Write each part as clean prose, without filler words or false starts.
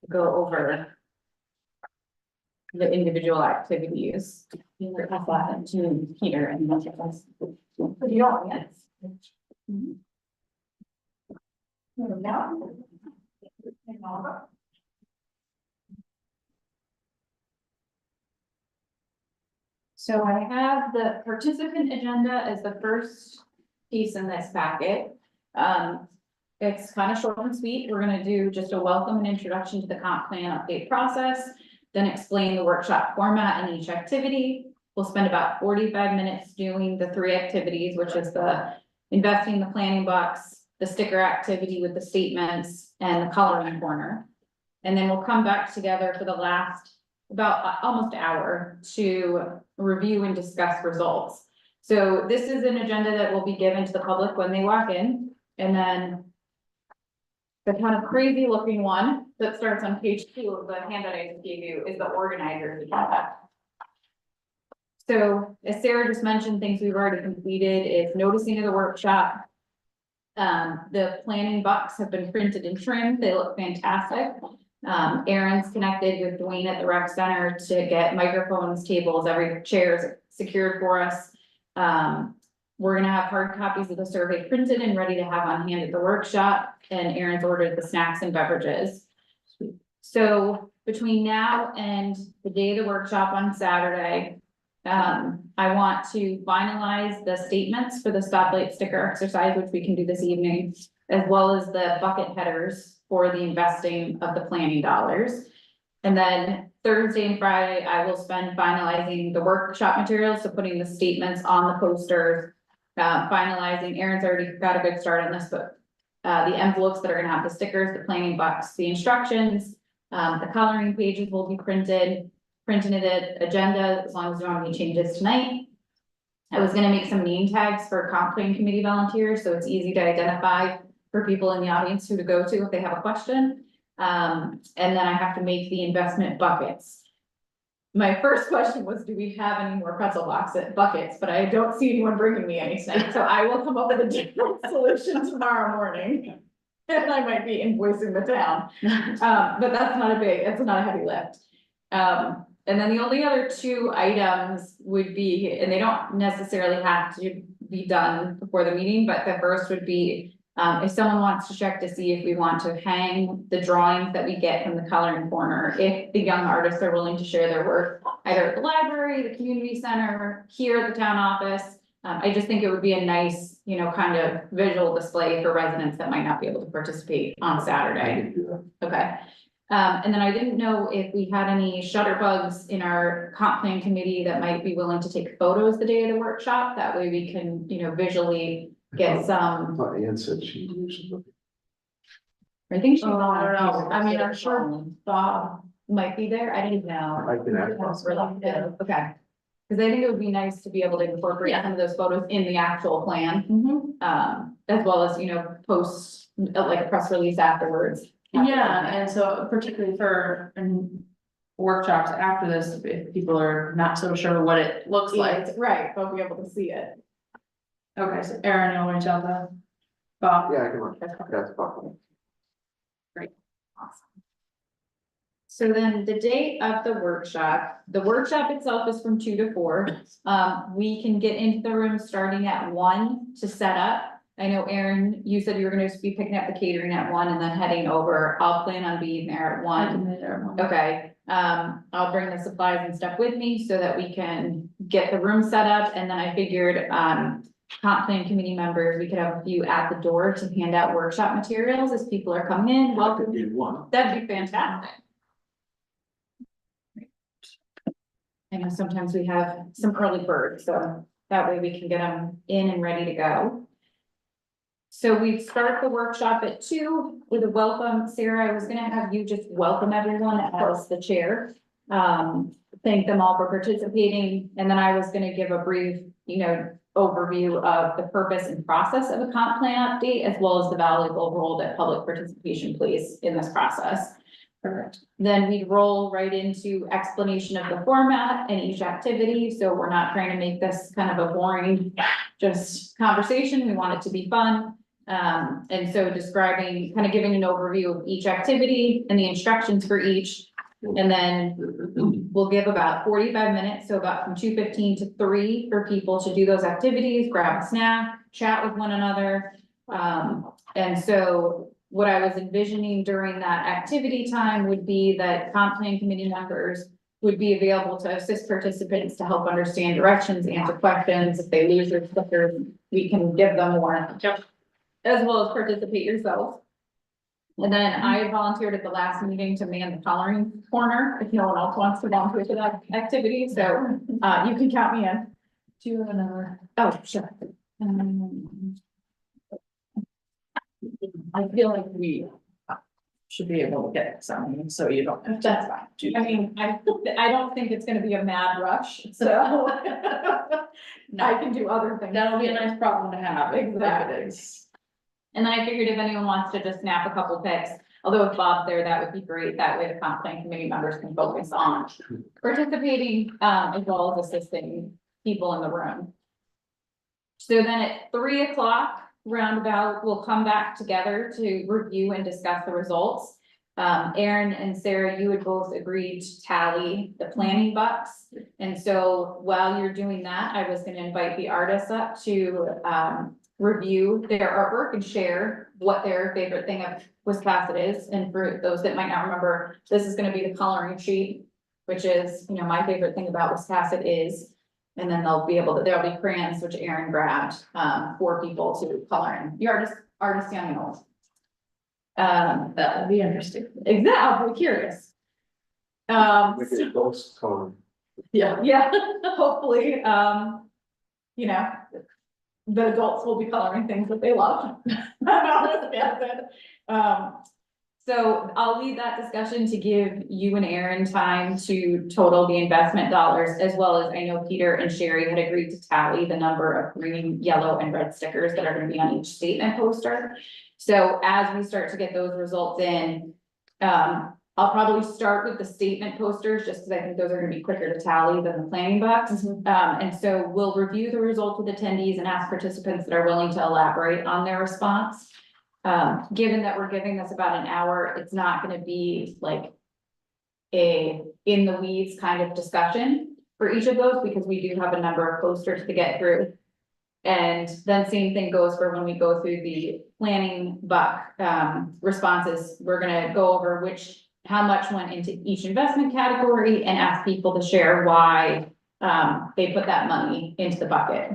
go over the individual activities. You would have that to Peter and much of us. But you don't, yes. So I have the participant agenda as the first piece in this packet. It's kind of short and sweet. We're gonna do just a welcome and introduction to the comp plan update process, then explain the workshop format and each activity. We'll spend about 45 minutes doing the 3 activities, which is the investing in the planning box, the sticker activity with the statements, and the coloring corner. And then we'll come back together for the last about almost hour to review and discuss results. So this is an agenda that will be given to the public when they walk in, and then the kind of crazy looking one that starts on page 2 of the handout I just gave you is the organizer's agenda. So as Sarah just mentioned, things we've already completed is noticing of the workshop. The planning bucks have been printed and trimmed. They look fantastic. Aaron's connected with Dwayne at the rec center to get microphones, tables, every chair is secured for us. We're gonna have hard copies of the survey printed and ready to have on hand at the workshop, and Aaron's ordered the snacks and beverages. So between now and the day of the workshop on Saturday, I want to finalize the statements for the stoplight sticker exercise, which we can do this evening, as well as the bucket headers for the investing of the planning dollars. And then Thursday and Friday, I will spend finalizing the workshop materials, so putting the statements on the posters, finalizing, Aaron's already got a good start on this, but the envelopes that are gonna have the stickers, the planning box, the instructions, the coloring pages will be printed it agenda, as long as there aren't any changes tonight. I was gonna make some name tags for comp plan committee volunteers, so it's easy to identify for people in the audience who to go to if they have a question. And then I have to make the investment buckets. My first question was, do we have any more pretzel buckets? But I don't see anyone bringing me any tonight, so I will come up with a different solution tomorrow morning. And I might be invoicing the town, but that's not a heavy lift. And then the only other 2 items would be, and they don't necessarily have to be done before the meeting, but the first would be, if someone wants to check to see if we want to hang the drawings that we get from the coloring corner, if the young artists are willing to share their work, either at the library, the community center, here at the town office. I just think it would be a nice, kind of visual display for residents that might not be able to participate on Saturday. Okay. And then I didn't know if we had any shutterbugs in our comp plan committee that might be willing to take photos the day of the workshop. That way we can, visually get some. I thought Ann said she usually. I think she. Oh, I don't know. I mean, I'm sure Bob might be there. I didn't know. I can act. Okay. Because I think it would be nice to be able to incorporate some of those photos in the actual plan. As well as, post like a press release afterwards. Yeah, and so particularly for workshops after this, if people are not so sure what it looks like. Right, they'll be able to see it. Okay, so Erin, you'll reach out to Bob. Yeah, I can work. That's fine. Awesome. So then the date of the workshop itself is from 2 to 4. We can get into the room starting at 1 to set up. I know, Erin, you said you were gonna be picking up the catering at 1 and then heading over. I'll plan on being there at 1. Okay, I'll bring the supplies and stuff with me so that we can get the room set up, and then I figured, comp plan committee members, we could have a few at the door to hand out workshop materials as people are coming in. Welcome. That'd be fantastic. I know sometimes we have some early birds, so that way we can get them in and ready to go. So we start the workshop at 2 with a welcome. Sarah, I was gonna have you just welcome everyone as the chair. Thank them all for participating, and then I was gonna give a brief, overview of the purpose and process of a comp plan update, as well as the valuable role that public participation plays in this process. Perfect. Then we roll right into explanation of the format and each activity, so we're not trying to make this kind of a boring, just conversation. We want it to be fun. And so describing, kind of giving an overview of each activity and the instructions for each. And then we'll give about 45 minutes, so about from 2:15 to 3 for people to do those activities, grab a snack, chat with one another. And so what I was envisioning during that activity time would be that comp plan committee members would be available to assist participants to help understand directions, answer questions. If they lose their clicker, we can give them more. Yep. As well as participate yourself. And then I volunteered at the last meeting to man the coloring corner, if no one else wants to volunteer for that activity, so, you can count me in. Do you have another? Oh, sure. I feel like we should be able to get some, so you don't have to. That's fine. I mean, I don't think it's gonna be a mad rush, so. I can do other things. That'll be a nice problem to have. if Exactly. it is. And then I figured if anyone wants to just snap a couple pics, although if Bob's there, that would be great. That way the comp plan committee members can focus on participating, as well as assisting people in the room. So then at 3 o'clock roundabout, we'll come back together to review and discuss the results. Aaron and Sarah, you had both agreed to tally the planning bucks. And so while you're doing that, I was gonna invite the artists up to, review their artwork and share what their favorite thing of Wiscasset is. And for those that might not remember, this is gonna be the coloring sheet, which is, you know, my favorite thing about Wiscasset is. And then they'll be able to, there'll be crayons, which Aaron grabbed, for people to color in, the artist young and old. That would be interesting. Exactly, I'll be curious. Like a ghost color. Yeah. Yeah, hopefully, you know, the adults will be coloring things that they love. So I'll leave that discussion to give you and Aaron time to total the investment dollars, as well as I know Peter and Sherry had agreed to tally the number of green, yellow, and red stickers that are gonna be on each statement poster. So as we start to get those results in, I'll probably start with the statement posters, just because I think those are gonna be quicker to tally than the planning bucks. And so we'll review the results with attendees and ask participants that are willing to elaborate on their response. Given that we're giving this about an hour, it's not gonna be like a in the weeds kind of discussion for each of those, because we do have a number of posters to get through. And then same thing goes for when we go through the planning buck, responses, we're gonna go over how much went into each investment category and ask people to share why, they put that money into the bucket.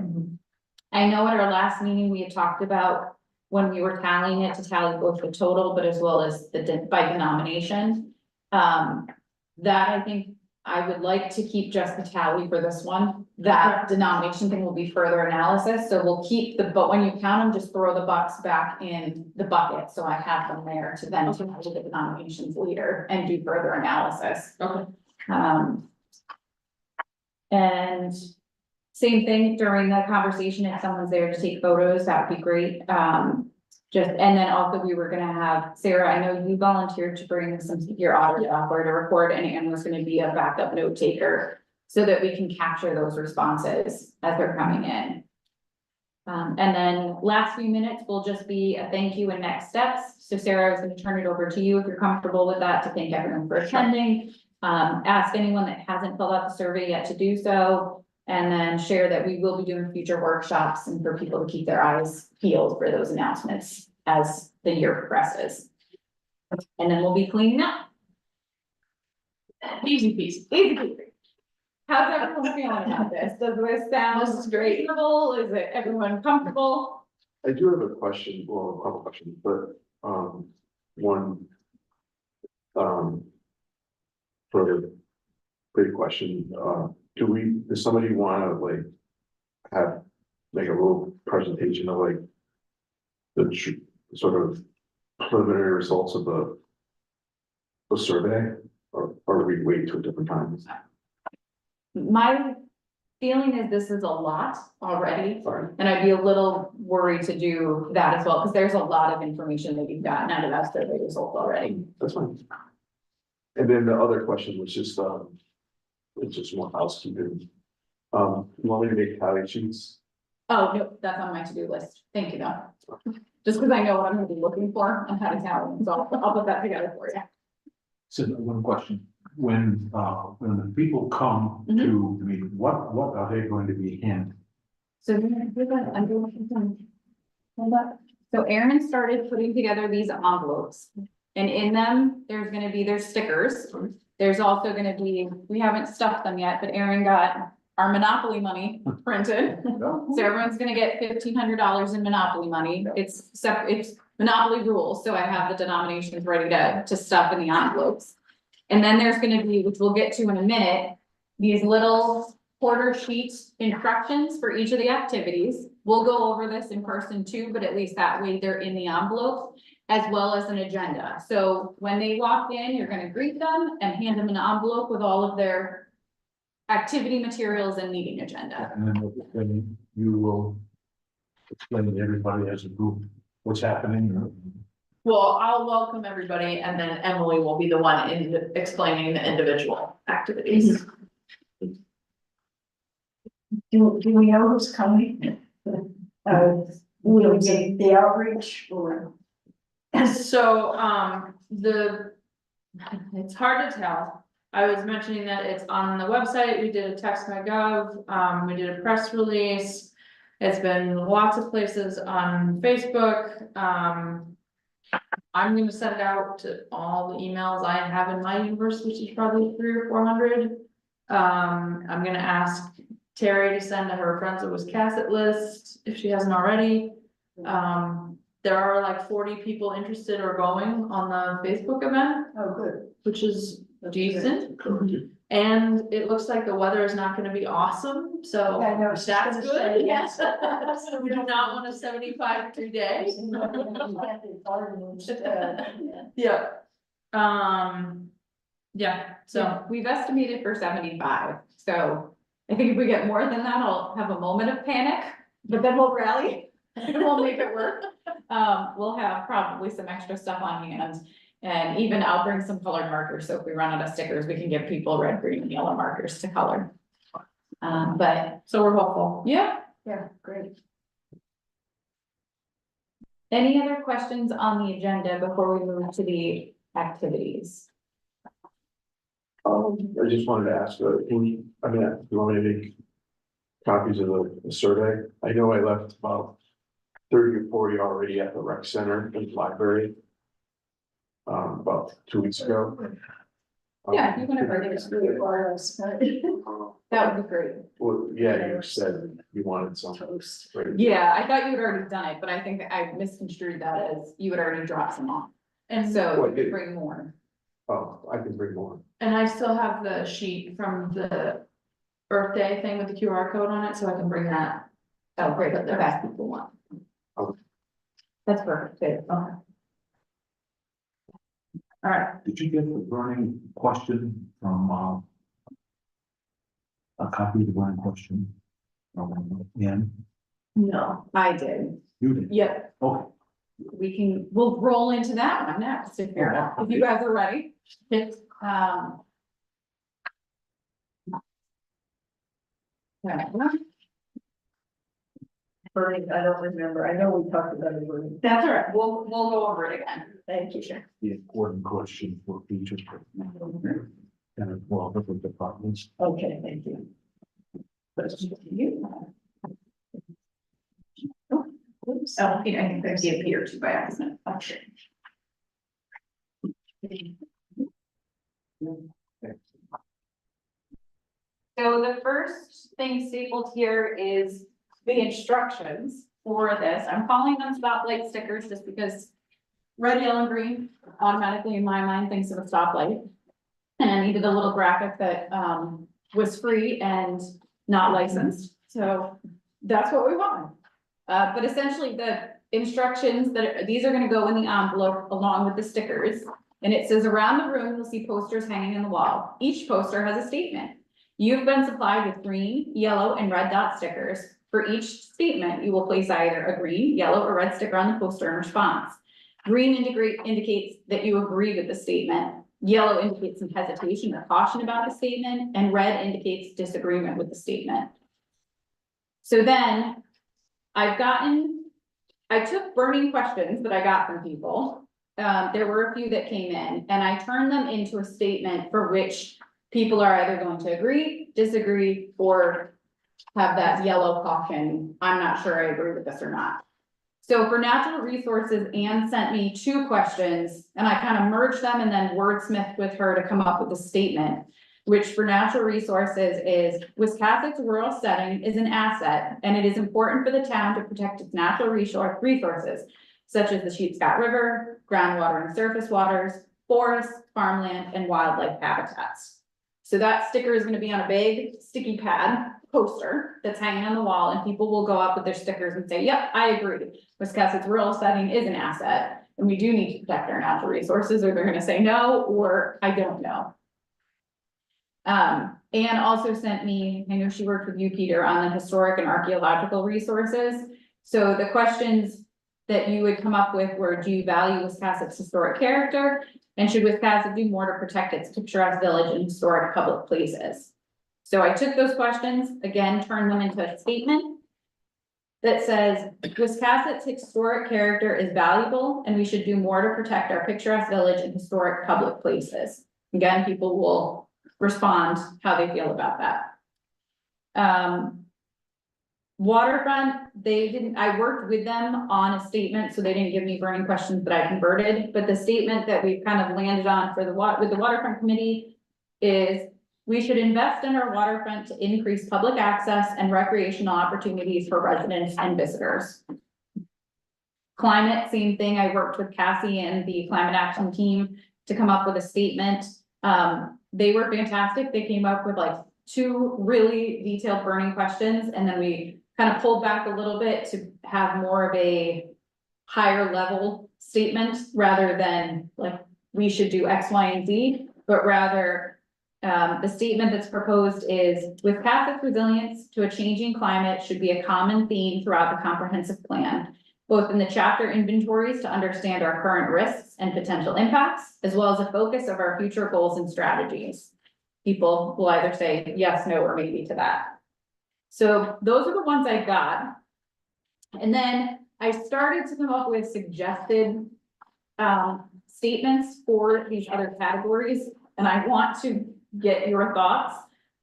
I know at our last meeting, we had talked about when we were tallying it, to tally both the total, but as well as by denomination. That I think I would like to keep just the tally for this one. That denomination thing will be further analysis, so we'll keep but when you count them, just throw the bucks back in the bucket, so I have them there to then tally the denominations later and do further analysis. Okay. And same thing during the conversation, if someone's there to take photos, that would be great. And then also we were gonna have, Sarah, I know you volunteered to bring your audio software to record, and Anne was gonna be a backup note taker so that we can capture those responses as they're coming in. And then last few minutes will just be a thank you and next steps. So Sarah, I was gonna turn it over to you if you're comfortable with that, to thank everyone for attending. Ask anyone that hasn't filled out the survey yet to do so. And then share that we will be doing future workshops and for people to keep their eyes peeled for those announcements as the year progresses. And then we'll be cleaning up. Easy peasy. Easy peasy. How's everyone feeling about this? Does this sound This is great. reasonable? Is it everyone comfortable? I do have a question, well, a couple questions, but, one. For a great question, does somebody wanna like make a little presentation of like the sort of preliminary results of the survey, or we wait to a different time? My feeling is this is a lot already. Sorry. And I'd be a little worried to do that as well, because there's a lot of information that you've gotten out of that survey result already. That's fine. And then the other question was just, it's just more housekeeping. You want me to make tally sheets? Oh, no, that's on my to-do list. Thank you, though. just because I know what I'm gonna be looking for and how to tell, so I'll put that together for you. So one question, when the people come Mhm. to the meeting, what are they going to be handed? So we're gonna undo something. Hold up. So Erin started putting together these envelopes. And in them, there's stickers. There's also gonna be, we haven't stuffed them yet, but Erin got our Monopoly money printed. So everyone's gonna get $1,500 in Monopoly money. It's Monopoly rules, so I have the denominations ready to stuff in the envelopes. And then there's gonna be, which we'll get to in a minute, these little quarter sheet instructions for each of the activities. We'll go over this in person too, but at least that way they're in the envelope, as well as an agenda. So when they walk in, you're gonna greet them and hand them an envelope with all of their activity materials and meeting agenda. And then you will explain to everybody as a group what's happening. Well, I'll welcome everybody and then Emily will be the one in explaining the individual activities. Do we know who's coming? Will we get the outreach or? So, it's hard to tell. I was mentioning that it's on the website, we did a text my gov, we did a press release. It's been lots of places on Facebook, I'm gonna send it out to all the emails I have in my universe, which is probably 300 or 400. I'm gonna ask Terry to send to her Friends of Wiscasset list, if she hasn't already. There are like 40 people interested or going on the Facebook event, Oh, good. which is decent. And it looks like the weather is not gonna be awesome, so I know, I was just that's gonna good, say. yes. We do not want a 75-degree day. Yeah. Yeah, so, So we've estimated for 75, so I think if we get more than that, I'll have a moment of panic, but then we'll rally and we'll make it work. We'll have probably some extra stuff on hand, and even I'll bring some colored markers, so if we run out of stickers, we can give people red, green, and yellow markers to color. But so we're hopeful. yeah, Yeah, great. any other questions on the agenda before we move to the activities? I just wanted to ask, you want me to make copies of the survey? I know I left about 30 or 40 already at the rec center and library. About 2 weeks ago. Yeah, you can have it. It's really wireless, but That would be great. Well, yeah, you said you wanted some. toast. Right. Yeah, I thought you had already done it, but I think I misconstrued that as you had already dropped some off, And so Well, I did. bring more. Oh, I can bring more. And I still have the sheet from the Earth Day thing with the QR code on it, so I can bring that. Oh, great, But the okay, rest people want. that's perfect, good. All right, Did you get the burning question from a copy of the burning question? Yeah, no, I did, you did. yep, Okay. we'll roll into that one next, if you guys are ready. Um. okay. Burning, I don't remember. I know we talked about it. Burning. That's all right, we'll go over it again. Thank you, Sharon. The important question for future. And as well, different departments. Okay, thank you. Oops. Oh, Peter, I think I gave Peter two by accident. Okay. So the first thing stapled here is the instructions for this. I'm calling them stoplight stickers just because red, yellow, and green automatically in my mind thinks of a stoplight. And I needed a little graphic that was free and not licensed, so that's what we want. But essentially the instructions these are gonna go in the envelope along with the stickers. And it says around the room, you'll see posters hanging on the wall. Each poster has a statement. You've been supplied with green, yellow, and red dot stickers. For each statement, you will place either a green, yellow, or red sticker on the poster in response. Green indicates that you agree with the statement. Yellow indicates some hesitation or caution about the statement, and red indicates disagreement with the statement. So then I've gotten I took burning questions that I got from people. There were a few that came in, and I turned them into a statement for which people are either going to agree, disagree, or have that yellow caution, I'm not sure I agree with this or not. So for natural resources, Anne sent me 2 questions, and I kind of merged them and then wordsmithed with her to come up with a statement. Which for natural resources is, Wiscasset's rural setting is an asset, and it is important for the town to protect its natural resources. Such as the Sheepscot River, groundwater and surface waters, forests, farmland, and wildlife habitats. So that sticker is gonna be on a big sticky pad poster that's hanging on the wall, and people will go up with their stickers and say, yep, I agree. Wiscasset's rural setting is an asset, and we do need to protect our natural resources, or they're gonna say no, or I don't know. Anne also sent me, I know she worked with you, Peter, on the historic and archaeological resources. So the questions that you would come up with were, do you value Wiscasset's historic character? And should Wiscasset do more to protect its picturesque village and historic public places? So I took those questions, again, turned them into a statement that says, Wiscasset's historic character is valuable, and we should do more to protect our picturesque village and historic public places. Again, people will respond how they feel about that. Waterfront, I worked with them on a statement, so they didn't give me burning questions that I converted, but the statement that we've kind of landed on for with the waterfront committee is, we should invest in our waterfront to increase public access and recreational opportunities for residents and visitors. Climate, same thing, I worked with Cassie and the climate action team to come up with a statement. They were fantastic. They came up with like 2 really detailed burning questions, and then we kind of pulled back a little bit to have more of a higher level statement rather than like, we should do X, Y, and Z, but rather the statement that's proposed is, Wiscasset's resilience to a changing climate should be a common theme throughout the comprehensive plan, both in the chapter inventories to understand our current risks and potential impacts, as well as a focus of our future goals and strategies. People will either say yes, no, or maybe to that. So those are the ones I got. And then I started to come up with suggested statements for these other categories, and I want to get your thoughts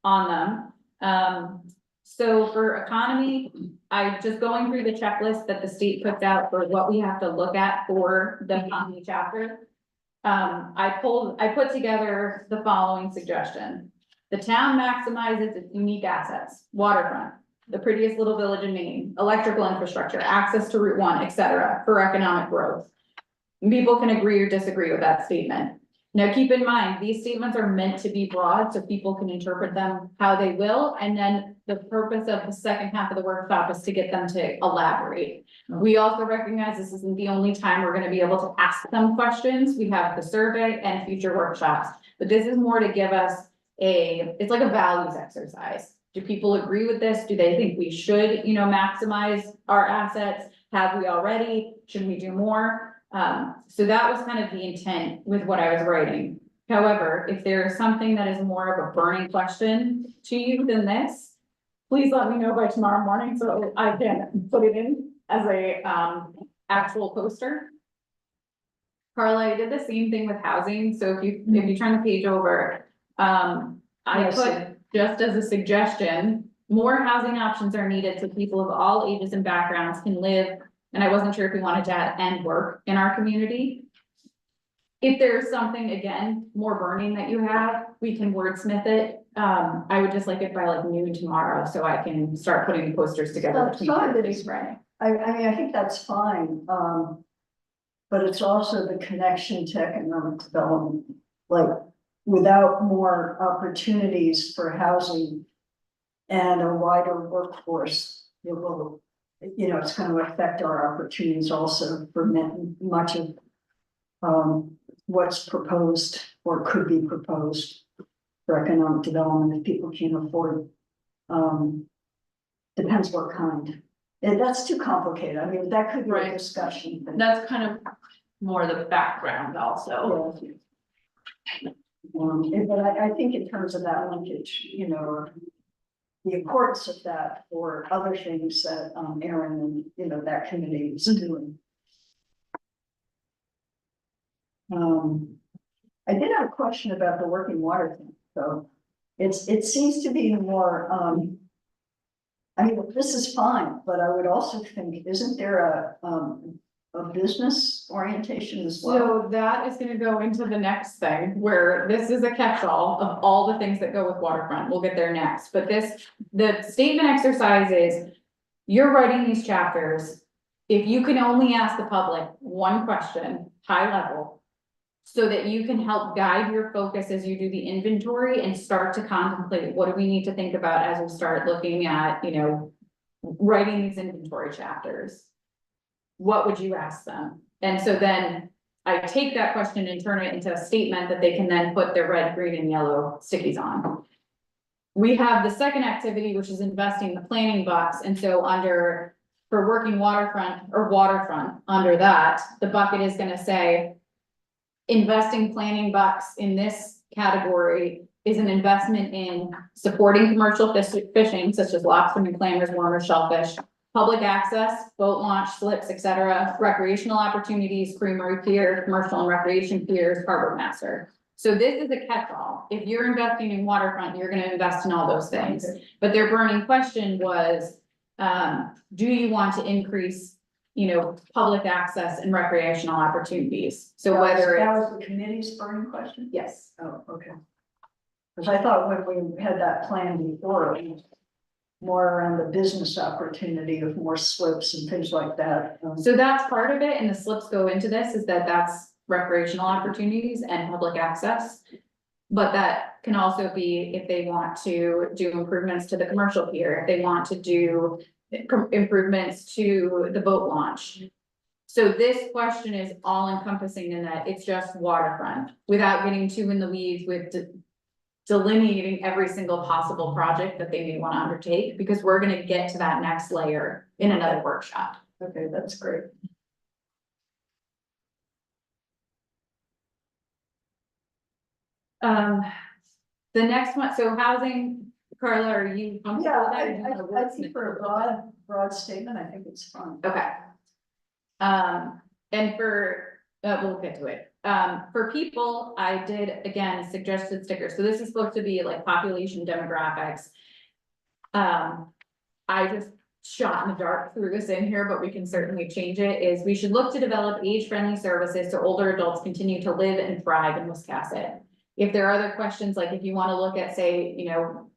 on them. So for economy, I just going through the checklist that the state puts out for what we have to look at for the economy chapter. I put together the following suggestion. The town maximizes its unique assets, waterfront, the prettiest little village in Maine, electrical infrastructure, access to Route 1, etc., for economic growth. People can agree or disagree with that statement. Now, keep in mind, these statements are meant to be broad, so people can interpret them how they will, and then the purpose of the second half of the workshop is to get them to elaborate. We also recognize this isn't the only time we're gonna be able to ask them questions. We have the survey and future workshops, but this is more to give us it's like a values exercise. Do people agree with this? Do they think we should, maximize our assets? Have we already? Should we do more? So that was kind of the intent with what I was writing. However, if there is something that is more of a burning question to you than this, please let me know by tomorrow morning so I can put it in as a actual poster. Carla, I did the same thing with housing. So if you turn the page over, I Yes. put just as a suggestion, more housing options are needed so people of all ages and backgrounds can live. And I wasn't sure if we wanted to add and work in our community. If there's something, again, more burning that you have, we can wordsmith it. I would just like it by like noon tomorrow, so I can start putting the posters together. That's fine, but it's- I mean, I think that's fine, but it's also the connection to economic development. Like, without more opportunities for housing and a wider workforce, it will, it's gonna affect our opportunities also for much of what's proposed or could be proposed for economic development if people can't afford. Depends what kind. And that's too complicated. I mean, that could be a Right. discussion. But That's kind of more the background also. but I think in terms of that linkage, the importance of that for other things that, Aaron and, you know, that committee is doing. I did have a question about the working water thing, so it seems to be more, I mean, this is fine, but I would also think, isn't there a business orientation as well? So that is gonna go into the next thing, where this is a catch-all of all the things that go with waterfront, we'll get there next, but the statement exercise is. You're writing these chapters, if you can only ask the public one question, high level. So that you can help guide your focus as you do the inventory and start to contemplate, what do we need to think about as we start looking at, you know. Writing these inventory chapters. What would you ask them? And so then I take that question and turn it into a statement that they can then put their red, green, and yellow stickies on. We have the second activity, which is investing the planning box, and so under, for working waterfront or waterfront, under that, the bucket is gonna say. Investing planning bucks in this category is an investment in supporting commercial fishing such as lobster and clammers, worm, shellfish. Public access, boat launch, slips, etc., recreational opportunities, creamery pier, commercial and recreation piers, harbor master. So this is a catch-all. If you're investing in waterfront, you're gonna invest in all those things. But their burning question was, do you want to increase, you know, public access and recreational opportunities? So whether That it's, was the committee's burning question? yes. Oh, okay. Cause I thought when we had that plan before, it was more around the business opportunity of more slips and things like that. So that's part of it, and the slips go into this, is that that's recreational opportunities and public access. But that can also be if they want to do improvements to the commercial pier, if they want to do improvements to the boat launch. So this question is all encompassing in that it's just waterfront, without getting too in the weeds with delineating every single possible project that they may want to undertake, because we're gonna get to that next layer in another workshop. Okay, that's great. The next one, so housing, Carla, are you comfortable Yeah, with that? or do you wanna I wordsmith think for it a little bit? broad statement, I think it's fine. Okay. And for, we'll get to it. For people, I did, again, suggested stickers. So this is supposed to be like population demographics. I just shot in the dark, threw this in here, but we can certainly change it, is we should look to develop age-friendly services so older adults continue to live and thrive in Wiscasset. If there are other questions, like if you wanna look at, say, you know,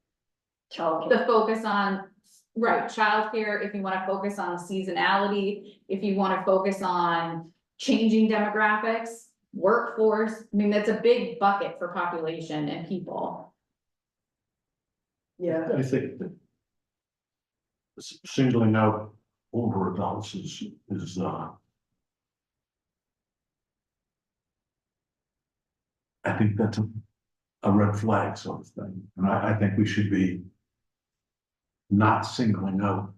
Childcare. the focus on, right, childcare, if you wanna focus on seasonality, if you wanna focus on changing demographics, workforce, I mean, that's a big bucket for population and people. Yeah, I think that singling out older adults is, I think that's a red flag sort of thing, and I think we should be not singling out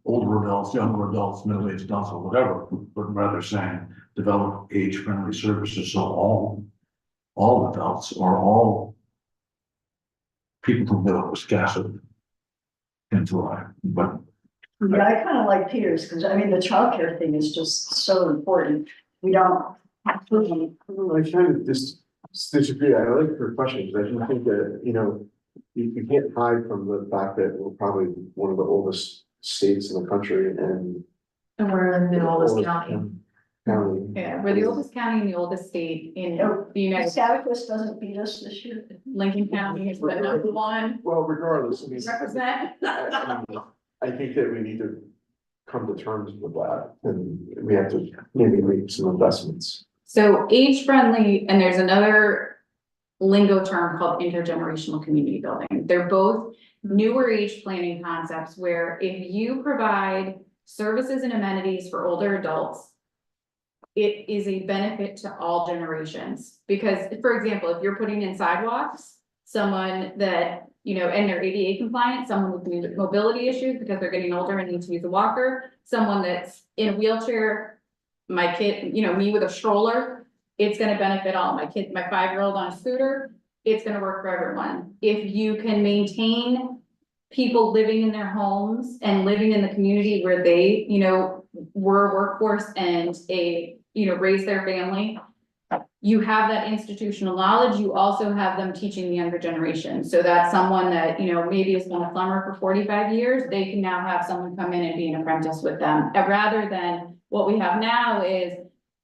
older adults, younger adults, middle-aged adults, or whatever, but rather saying develop age-friendly services, so all adults or all people who live in Wiscasset can thrive, but yeah, I kind of like Peter's, because I mean, the childcare thing is just so important. We don't. I kind of disagree. I like your question, because I do think that, you know, you can't hide from the fact that we're probably one of the oldest states in the country, and. And we're in the oldest county. County. Yeah, we're the oldest county and the oldest state in Oh, the United States. Scatticus doesn't beat us this year. Lincoln County is the number one Well, regardless, I mean, represent. I think that we need to come to terms with that, and we have to maybe make some investments. So age friendly, and there's another lingo term called intergenerational community building. They're both newer age planning concepts where if you provide services and amenities for older adults, it is a benefit to all generations. Because, for example, if you're putting in sidewalks, someone that, you know, and they're ADA compliant, someone with mobility issues because they're getting older and need to use a walker, someone that's in a wheelchair, my kid, you know, me with a stroller, it's gonna benefit all. My kid, my 5-year-old on a scooter, it's gonna work for everyone. If you can maintain people living in their homes and living in the community where they, were a workforce and raise their family, you have that institutional knowledge, you also have them teaching the younger generation. So that's someone that, maybe has been a plumber for 45 years, they can now have someone come in and be an apprentice with them. Rather than what we have now is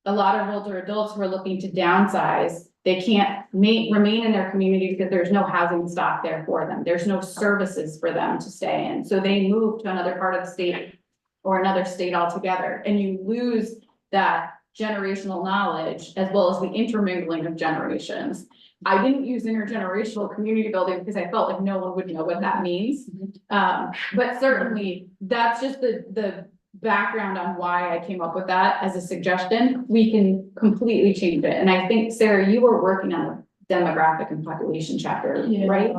a lot of older adults who are looking to downsize. They can't remain in their community because there's no housing stock there for them. There's no services for them to stay in. So they move to another part of the state or another state altogether, and you lose that generational knowledge as well as the intermingling of generations. I didn't use intergenerational community building because I felt like no one would know what that means. But certainly that's just the background on why I came up with that as a suggestion. We can completely change it. And I think, Sarah, you were working on the demographic and population chapter, right?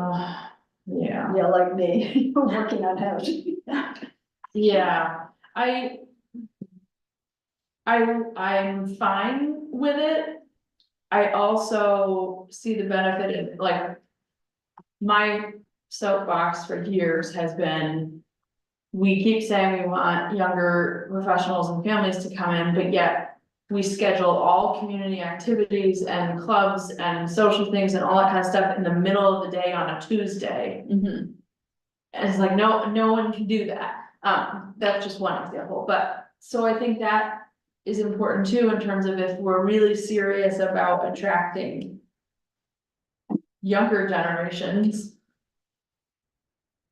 Yeah. Yeah, like me, working on housing. Yeah, I'm fine with it. I also see the benefit of, like, my soapbox for years has been, we keep saying we want younger professionals and families to come in, but yet we schedule all community activities and clubs and social things and all that kind of stuff in the middle of the day on a Tuesday. Mhm. And it's like, no one can do that. That's just one example, but, so I think that is important too, in terms of if we're really serious about attracting younger generations.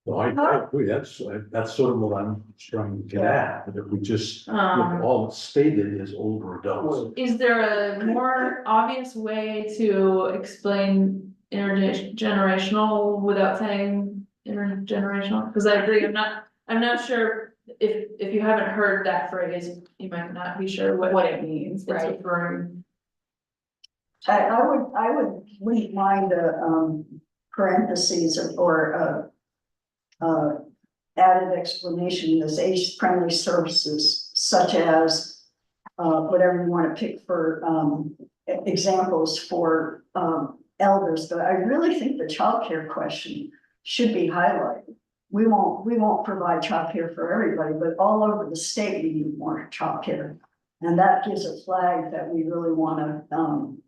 Well, I agree, that's sort of what I'm trying to get at, but if we just, look, all it's stated is older adults. Is there a more obvious way to explain intergenerational without saying intergenerational? Because I agree, I'm not sure if you haven't heard that phrase, you might not be sure what It means, it's right? referring. Wouldn't mind a, parentheses or added explanation as age-friendly services such as, whatever you want to pick for, examples for, elders, but I really think the childcare question should be highlighted. We won't provide childcare for everybody, but all over the state, we need more childcare. And that gives a flag that we really want to,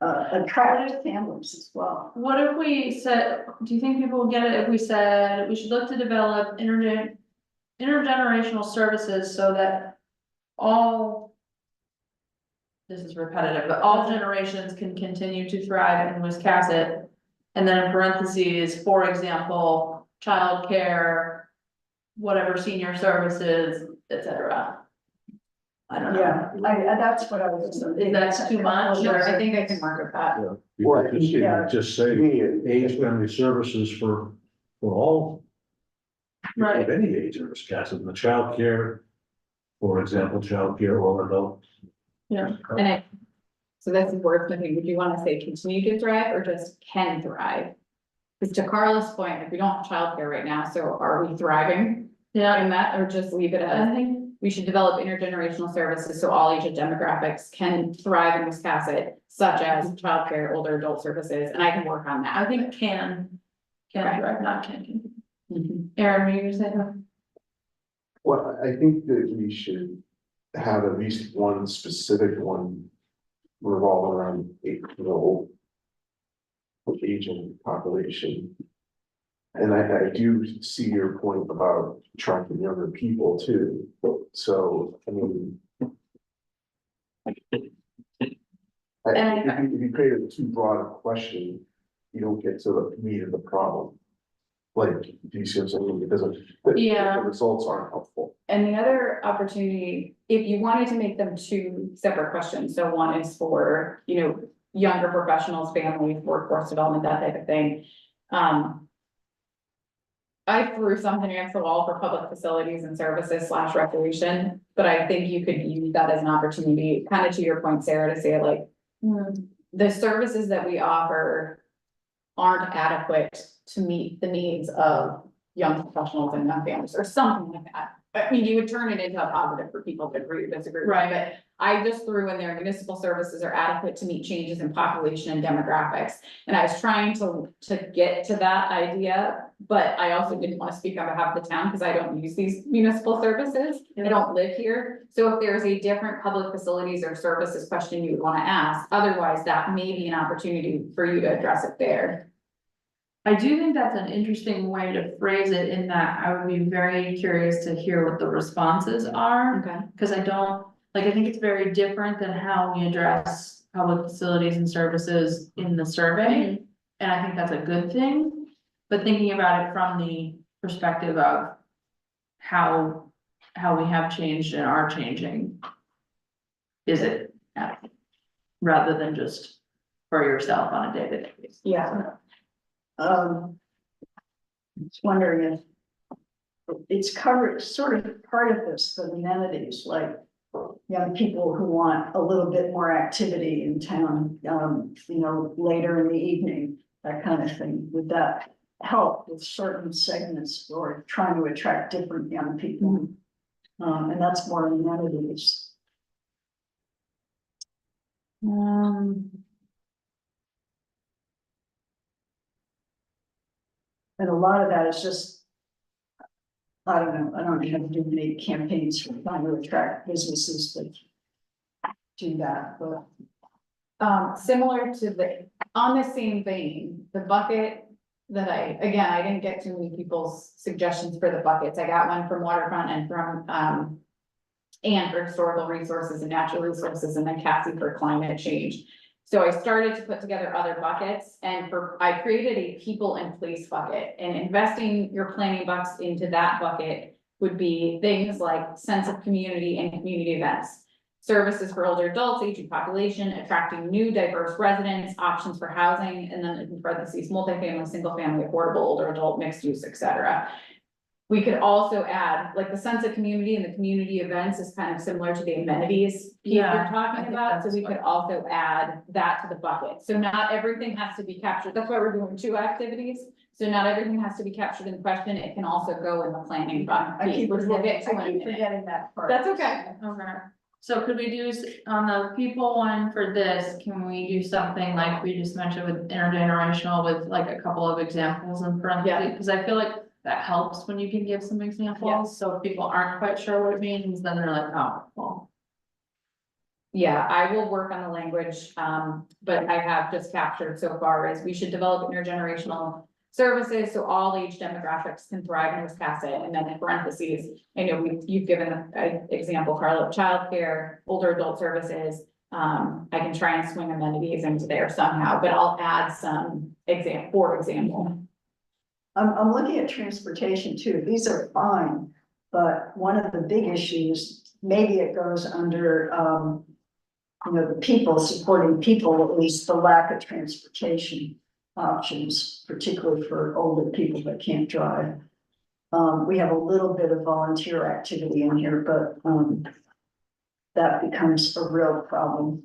attract families as well. What if we said, do you think people will get it if we said we should look to develop intergenerational services so that all, this is repetitive, but all generations can continue to thrive in Wiscasset? And then in parentheses, for example, childcare, whatever senior services, etc. I don't know. Yeah, that's what I was. Is that too much? Sure, I think I can work with that. Well, You yeah. could just To say me, it- age-friendly services for all. people Right. Of any age in Wisconsin, the childcare, for example, childcare or adult. Yeah. And so that's wordsmithing. Would you want to say continue to thrive or just can thrive? Because to Carla's point, if we don't have childcare right now, so are we thriving Yeah, in that or just leave it as? I think, We should develop intergenerational services so all age demographics can thrive in Wiscasset, such as childcare, older adult services, and I can work on that. I think can Okay. thrive, not can. Mhm. Aaron, were you gonna say that? Well, I think that we should have at least one specific one revolving around, aging population. And I do see your point about attracting younger people too, so, I mean. If you create a too broad a question, you don't get to the meat of the problem. Like, do you see what I'm saying? Because Yeah. the results aren't helpful. And the other opportunity, if you wanted to make them two separate questions, so one is for, younger professionals, families, workforce development, that type of thing. I threw something against the wall for public facilities and services / recreation, but I think you could use that as an opportunity, kind of to your point, Sarah, to say like, the services that we offer aren't adequate to meet the needs of young professionals and young families, or something like that. I mean, you would turn it into a positive for people to agree or disagree. Right. But I just threw in there municipal services are adequate to meet changes in population and demographics. And I was trying to get to that idea, but I also didn't want to speak on behalf of the town because I don't use these municipal services. I don't live here. So if there's a different public facilities or services question you would want to ask, otherwise that may be an opportunity for you to address it there. I do think that's an interesting way to phrase it in that I would be very curious to hear what the responses are. Okay. Cause I don't, like, I think it's very different than how we address public facilities and services in the survey. And I think that's a good thing, but thinking about it from the perspective of how we have changed and are changing. Is it adequate? Rather than just for yourself on a day-to-day basis. Yeah. Just wondering if it's covered, sort of part of this, the amenities, like young people who want a little bit more activity in town, later in the evening, that kind of thing. Would that help with certain segments or trying to attract different young people? And that's more amenities. And a lot of that is just, I don't know, I don't have to do many campaigns for trying to attract businesses that do that, but. Similar to on the same vein, the bucket that I didn't get too many people's suggestions for the buckets. I got one from Waterfront and from, and for historical resources and natural resources, and then Cassie for climate change. So I started to put together other buckets and I created a people and place bucket, and investing your planning bucks into that bucket would be things like sense of community and community events. Services for older adults, aging population, attracting new diverse residents, options for housing, and then in parentheses, multifamily, single family, affordable, older adult, mixed use, etc. We could also add, like the sense of community and the community events is kind of similar to the amenities piece Yeah, you're I talking think about, so that's we could also add that to the bucket. So not everything has to be captured, that's why we're doing 2 activities. So not everything has to be captured in the question, it can also go in the planning I bucket, keep which we'll get to in a minute. forgetting that part. That's okay. Okay, so could we do, on the people one for this, can we do something like we just mentioned with intergenerational with like a couple of examples in front? Yeah. Because I feel like that helps when you can give some examples, so if people aren't quite sure what it means, then they're like, oh, well. Yeah, I will work on the language, but I have just captured so far is we should develop intergenerational services, so all age demographics can thrive in Wisconsin, and then in parentheses, I know you've given an example, Carla, of childcare, older adult services. I can try and swing amenities into there somehow, but I'll add some for example. I'm looking at transportation too. These are fine, but one of the big issues, maybe it goes under, the people supporting people, at least the lack of transportation options, particularly for older people that can't drive. We have a little bit of volunteer activity in here, but that becomes a real problem.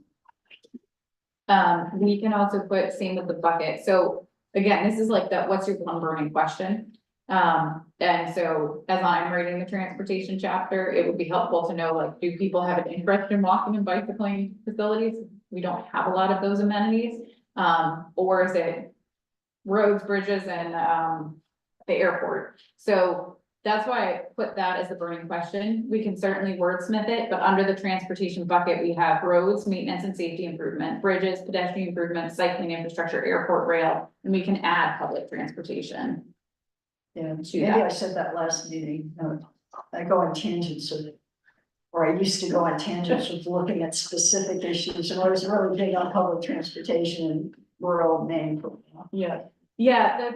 We can also put same with the bucket. So again, this is like what's your one burning question? And so as I'm reading the transportation chapter, it would be helpful to know, like, do people have an interest in walking and bicycling facilities? We don't have a lot of those amenities. Or is it roads, bridges, and the airport? So that's why I put that as the burning question. We can certainly wordsmith it, but under the transportation bucket, we have roads, maintenance and safety improvement, bridges, pedestrian improvement, cycling infrastructure, airport, rail, and we can add public transportation. Yeah, To maybe that. I said that last meeting. I go on tangents or I used to go on tangents with looking at specific issues, and I was really big on public transportation in rural Maine. Yeah,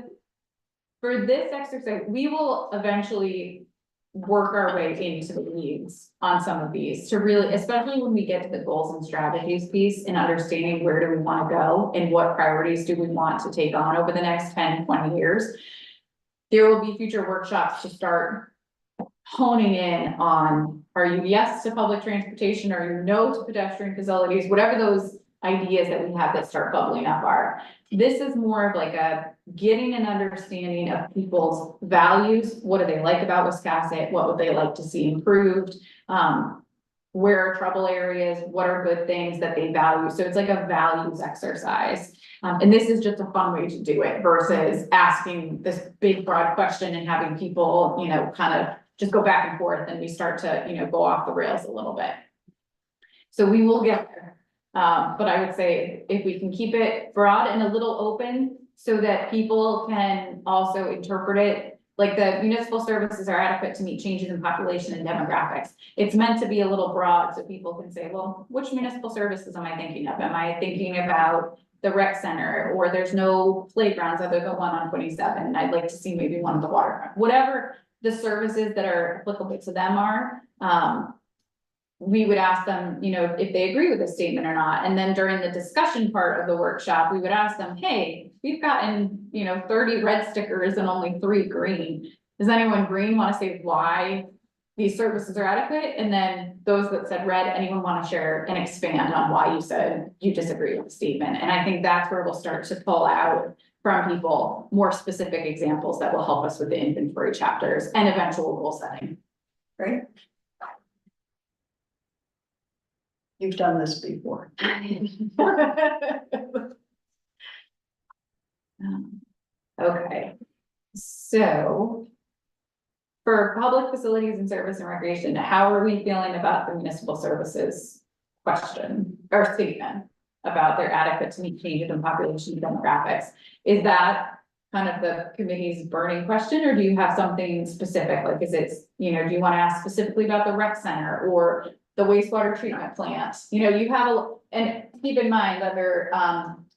for this exercise, we will eventually work our way into the weeds on some of these to really, especially when we get to the goals and strategies piece and understanding where do we want to go and what priorities do we want to take on over the next 10, 20 years. There will be future workshops to start honing in on, are you yes to public transportation? Are you no to pedestrian facilities? Whatever those ideas that we have that start bubbling up are. This is more of like a getting an understanding of people's values. What do they like about Wiscasset? What would they like to see improved? Where are trouble areas? What are good things that they value? So it's like a values exercise. And this is just a fun way to do it versus asking this big broad question and having people, you know, kind of just go back and forth and we start to, you know, go off the rails a little bit. So we will get there. But I would say if we can keep it broad and a little open so that people can also interpret it. Like the municipal services are adequate to meet changes in population and demographics. It's meant to be a little broad so people can say, well, which municipal services am I thinking of? Am I thinking about the rec center, or there's no playgrounds other than one on 27? I'd like to see maybe one at the waterfront, whatever the services that are applicable to them are. We would ask them, you know, if they agree with this statement or not. And then during the discussion part of the workshop, we would ask them, hey, we've gotten, you know, 30 red stickers and only 3 green. Does anyone green want to say why these services are adequate? And then those that said red, anyone want to share and expand on why you said you disagree with the statement? And I think that's where we'll start to pull out from people more specific examples that will help us with the inventory chapters and eventual goal setting. Right? You've done this before. Okay, so for public facilities and service and recreation, how are we feeling about the municipal services question or statement about their adequate to meet changes in population and demographics? Is that kind of the committee's burning question, or do you have something specific? Like, is it, you know, do you want to ask specifically about the rec center or the wastewater treatment plant? You know, you have and keep in mind under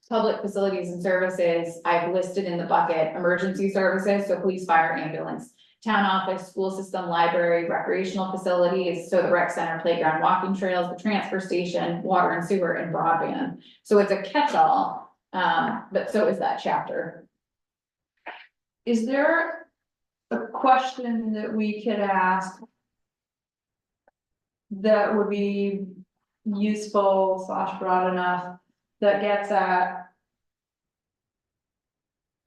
public facilities and services, I've listed in the bucket emergency services, so police, fire, ambulance, town office, school system, library, recreational facilities, so the rec center, playground, walking trails, the transfer station, water and sewer, and broadband. So it's a catch-all, but so is that chapter. Is there a question that we could ask that would be useful / broad enough that gets at,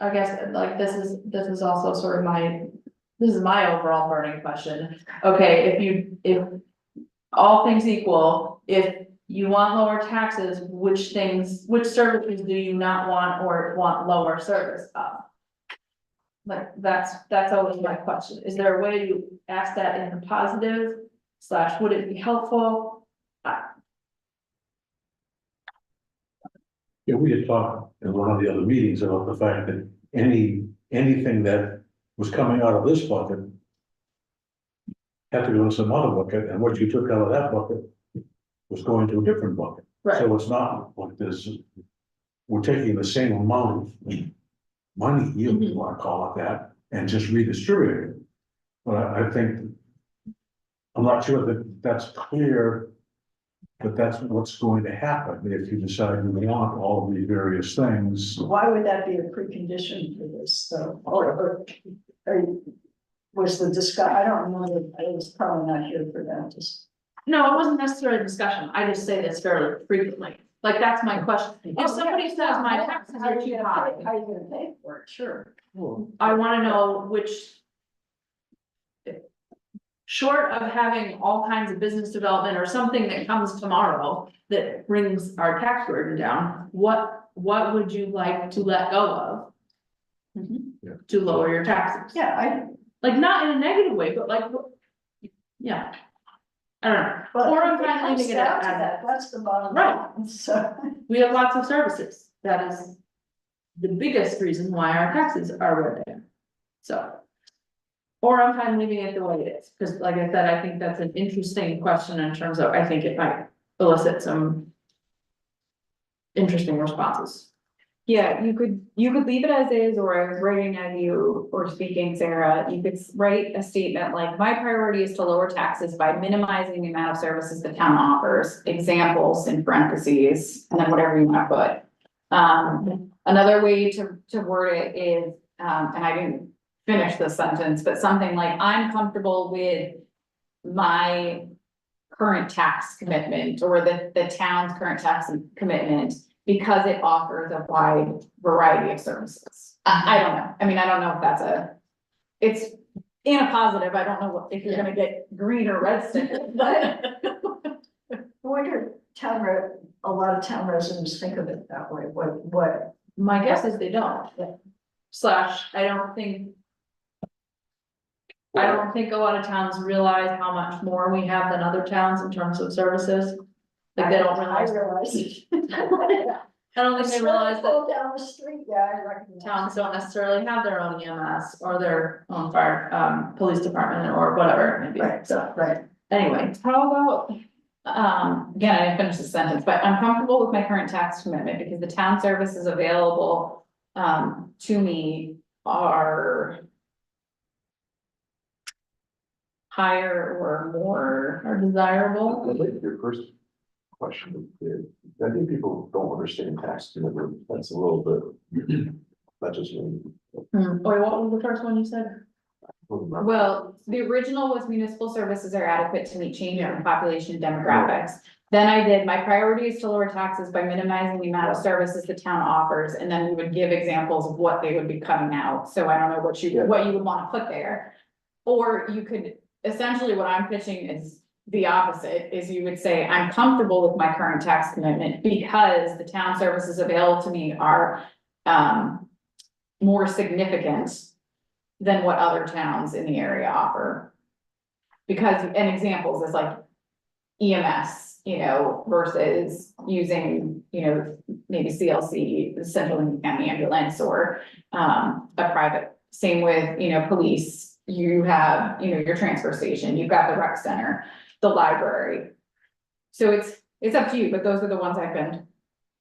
I guess, like, this is also sort of this is my overall burning question. Okay, if all things equal, if you want lower taxes, which services do you not want or want lower service of? Like, that's always my question. Is there a way to ask that in the positive / would it be helpful? Yeah, we had talked in one of the other meetings about the fact that anything that was coming out of this bucket had to go in some other bucket, and what you took out of that bucket was going to a different bucket. Right, So it's not like this, we're taking the same amount of money, you want to call it that, and just redistributing it. But I think, I'm not sure that that's clear, but that's what's going to happen if you decide you want all of these various things. Why would that be a precondition for this, though? Or was the I don't remember, I was probably not here for that, just. no, it wasn't necessarily a discussion, I just say this fairly frequently, like, that's my question. If somebody says my taxes are too high, How are you gonna pay for it? Sure. I wanna know which. Short of having all kinds of business development or something that comes tomorrow that brings our tax burden down, what would you like to let go of? To lower your taxes? Yeah, Like, not in a negative way, but like, yeah. I don't know, But or I'm it kind of comes leaving it down to at, that, that's the bottom Right. line, so. we have lots of services, that is. The biggest reason why our taxes are where they are, so. Or I'm fine leaving it the way it is, because like I said, I think that's an interesting question in terms of, I think it might elicit some. Interesting responses. Yeah, you could leave it as is, or I was writing as you were speaking, Sarah, you could write a statement like, my priority is to lower taxes by minimizing the amount of services the town offers, examples in parentheses, and then whatever you want to put. Another way to word it is, and I didn't finish the sentence, but something like, I'm comfortable with my current tax commitment or the town's current tax commitment because it offers a wide variety of services. I don't know. I mean, I don't know if it's in a positive. I don't know if you're gonna get green or red stickers, but. I wonder, a lot of town residents think of it that way, what, My guess is they don't. Slash, I don't think a lot of towns realize how much more we have than other towns in terms of services. Like they don't I realize, realize. I don't think they realize that Go down the street, yeah, I recognize. towns don't necessarily have their own EMS or their own fire, police department or whatever it may be. Right, So right. anyway, How about, again, I didn't finish the sentence, but I'm comfortable with my current tax commitment because the town services available, to me are higher or more are desirable. I think your first question, I think people don't understand tax commitment, that's a little bit, that just me. Wait, what was the first one you said? Well, the original was municipal services are adequate to meet changing in population demographics. Then I did, my priority is to lower taxes by minimizing the amount of services the town offers, and then we would give examples of what they would be cutting out, so I don't know what you would wanna put there. Or you could, essentially what I'm pitching is the opposite, is you would say, I'm comfortable with my current tax commitment because the town services available to me are, more significant than what other towns in the area offer. Because, and examples is like EMS, versus using, maybe CLC, the Central Lincoln County Ambulance, or, a private, same with, police. You have, your transfer station, you've got the rec center, the library. So it's up to you, but those are the ones I've been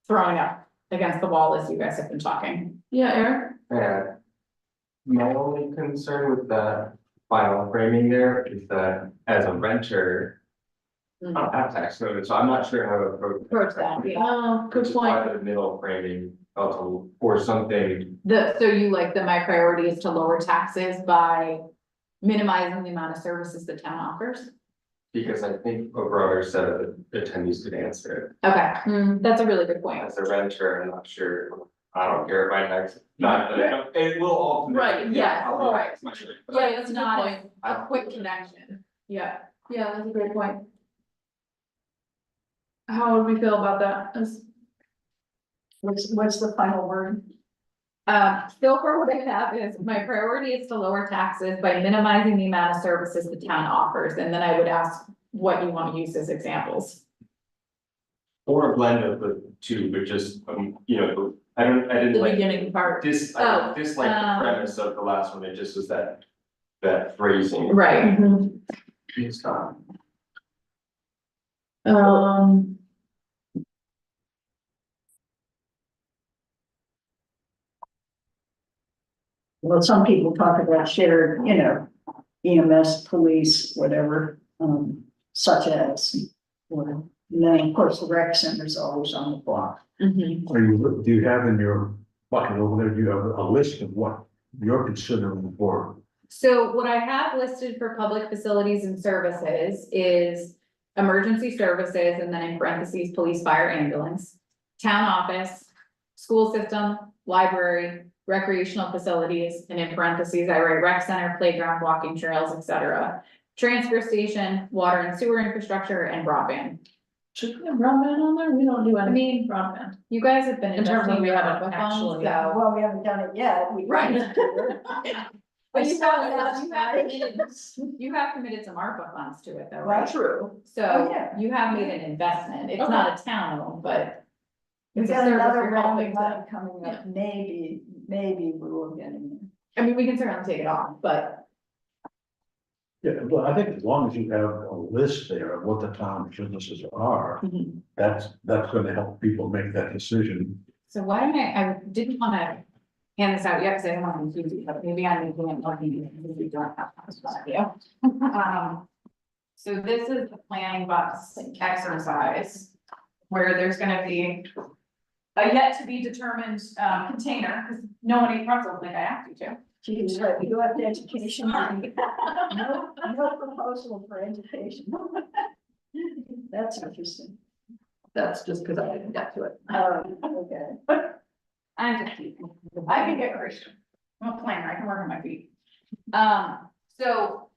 throwing up against the wall as you guys have been talking. Yeah, Eric? Yeah. My only concern with the final framing there is that as a renter, I don't have tax code, so I'm not sure how to approach. Approach that, yeah. Oh, good Which is why point. the middle framing also, or something, So you like my priority is to lower taxes by minimizing the amount of services the town offers? because I think a broader set of attendees could answer Okay, Hmm. that's a really good it. point. As a renter, I'm not sure, I don't care if my tax, not that it will ultimately. Right, yes, I'll- right. but Yeah, that's it's a good not point. a quick connection. Yeah. Yeah, that's a great point. How would we feel about that? What's the final word? So far what I have is my priority is to lower taxes by minimizing the amount of services the town offers, and then I would ask what you want to use as examples. Or a blend of the two, but just, I didn't The like. beginning part. I dislike the um, premise of the last one, it just was that phrasing. Right. It's not. Um, Well, some people talk about shared, EMS, police, whatever, such as. Or, and then, of course, the rec center is always on the block. Mhm. Do you have in your bucket over there, do you have a list of what you're considering for? So what I have listed for public facilities and services is emergency services, and then in parentheses, police, fire, ambulance, town office, school system, library, recreational facilities, and in parentheses, I write rec center, playground, walking trails, etc. Transfer station, water and sewer infrastructure, and broadband. should we have broadband on there? We don't do I any mean, broadband. you guys have been In terms of investing we your haven't ARPA funds, actually- so. Well, we haven't done it yet. Right. But you I have committed some ARPA funds to it though, Right. right? True. Oh, So yeah. you have made an investment. It's Okay. not a town owned, but. We've It's a got service another you're round helping of to- money coming up, maybe we will get in there. I mean, we can certainly take it off, but Yeah, well, I think as long as you have a list there of what the town businesses are, that's gonna help people make that decision. so why don't I didn't wanna hand this out yet, because I didn't want to confuse you, but maybe I'm making it more convenient because we don't have this for you. So this is the planning box exercise, where there's gonna be a yet to be determined container, because no one ate pretzels like I asked you to. Geez, right, we do have the education. Sorry. No proposal for education. That's interesting. That's just because I didn't get to it. Okay. I'm just kidding. I can get Christian. I'm a planner, I can work on my feet. So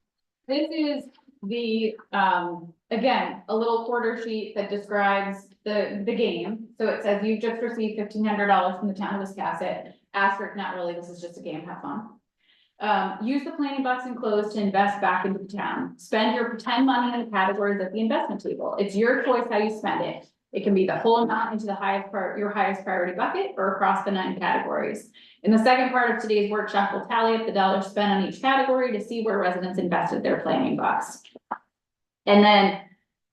this is the, again, a little quarter sheet that describes the game. So it says you've just received $1,500 from the town of Wiscasset. Asterisk, not really, this is just a game, have fun. Use the planning box enclosed to invest back into the town. Spend your pretend money in the categories at the investment table. It's your choice how you spend it. It can be the whole amount into the your highest priority bucket or across the 9 categories. In the second part of today's workshop, we'll tally up the dollars spent on each category to see where residents invested their planning bucks. And then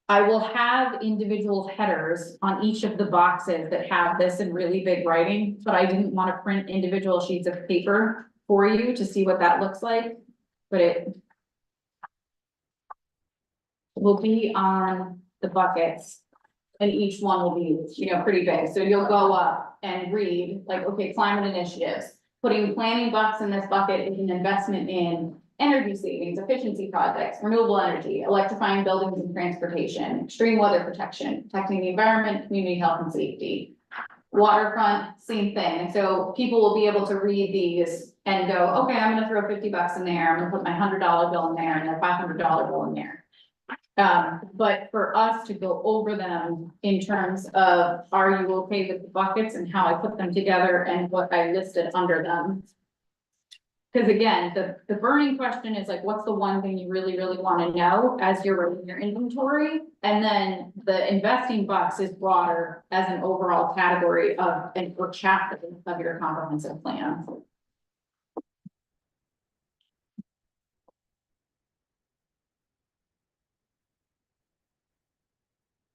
I will have individual headers on each of the boxes that have this in really big writing, but I didn't want to print individual sheets of paper for you to see what that looks like, but it will be on the buckets. And each one will be, pretty big, so you'll go up and read, like, okay, climate initiatives. Putting planning bucks in this bucket is an investment in energy savings, efficiency projects, renewable energy, electrifying buildings and transportation, extreme weather protection, protecting the environment, community health and safety. Waterfront, same thing, and so people will be able to read these and go, okay, I'm gonna throw $50 in there, I'm gonna put my $100 bill in there and a $500 bill in there. But for us to go over them in terms of, are you okay with the buckets and how I put them together and what I listed under them? Because again, the burning question is like, what's the one thing you really, really want to know as you're running your inventory? And then the investing box is broader as an overall category of, or chapter of your comprehensive plan.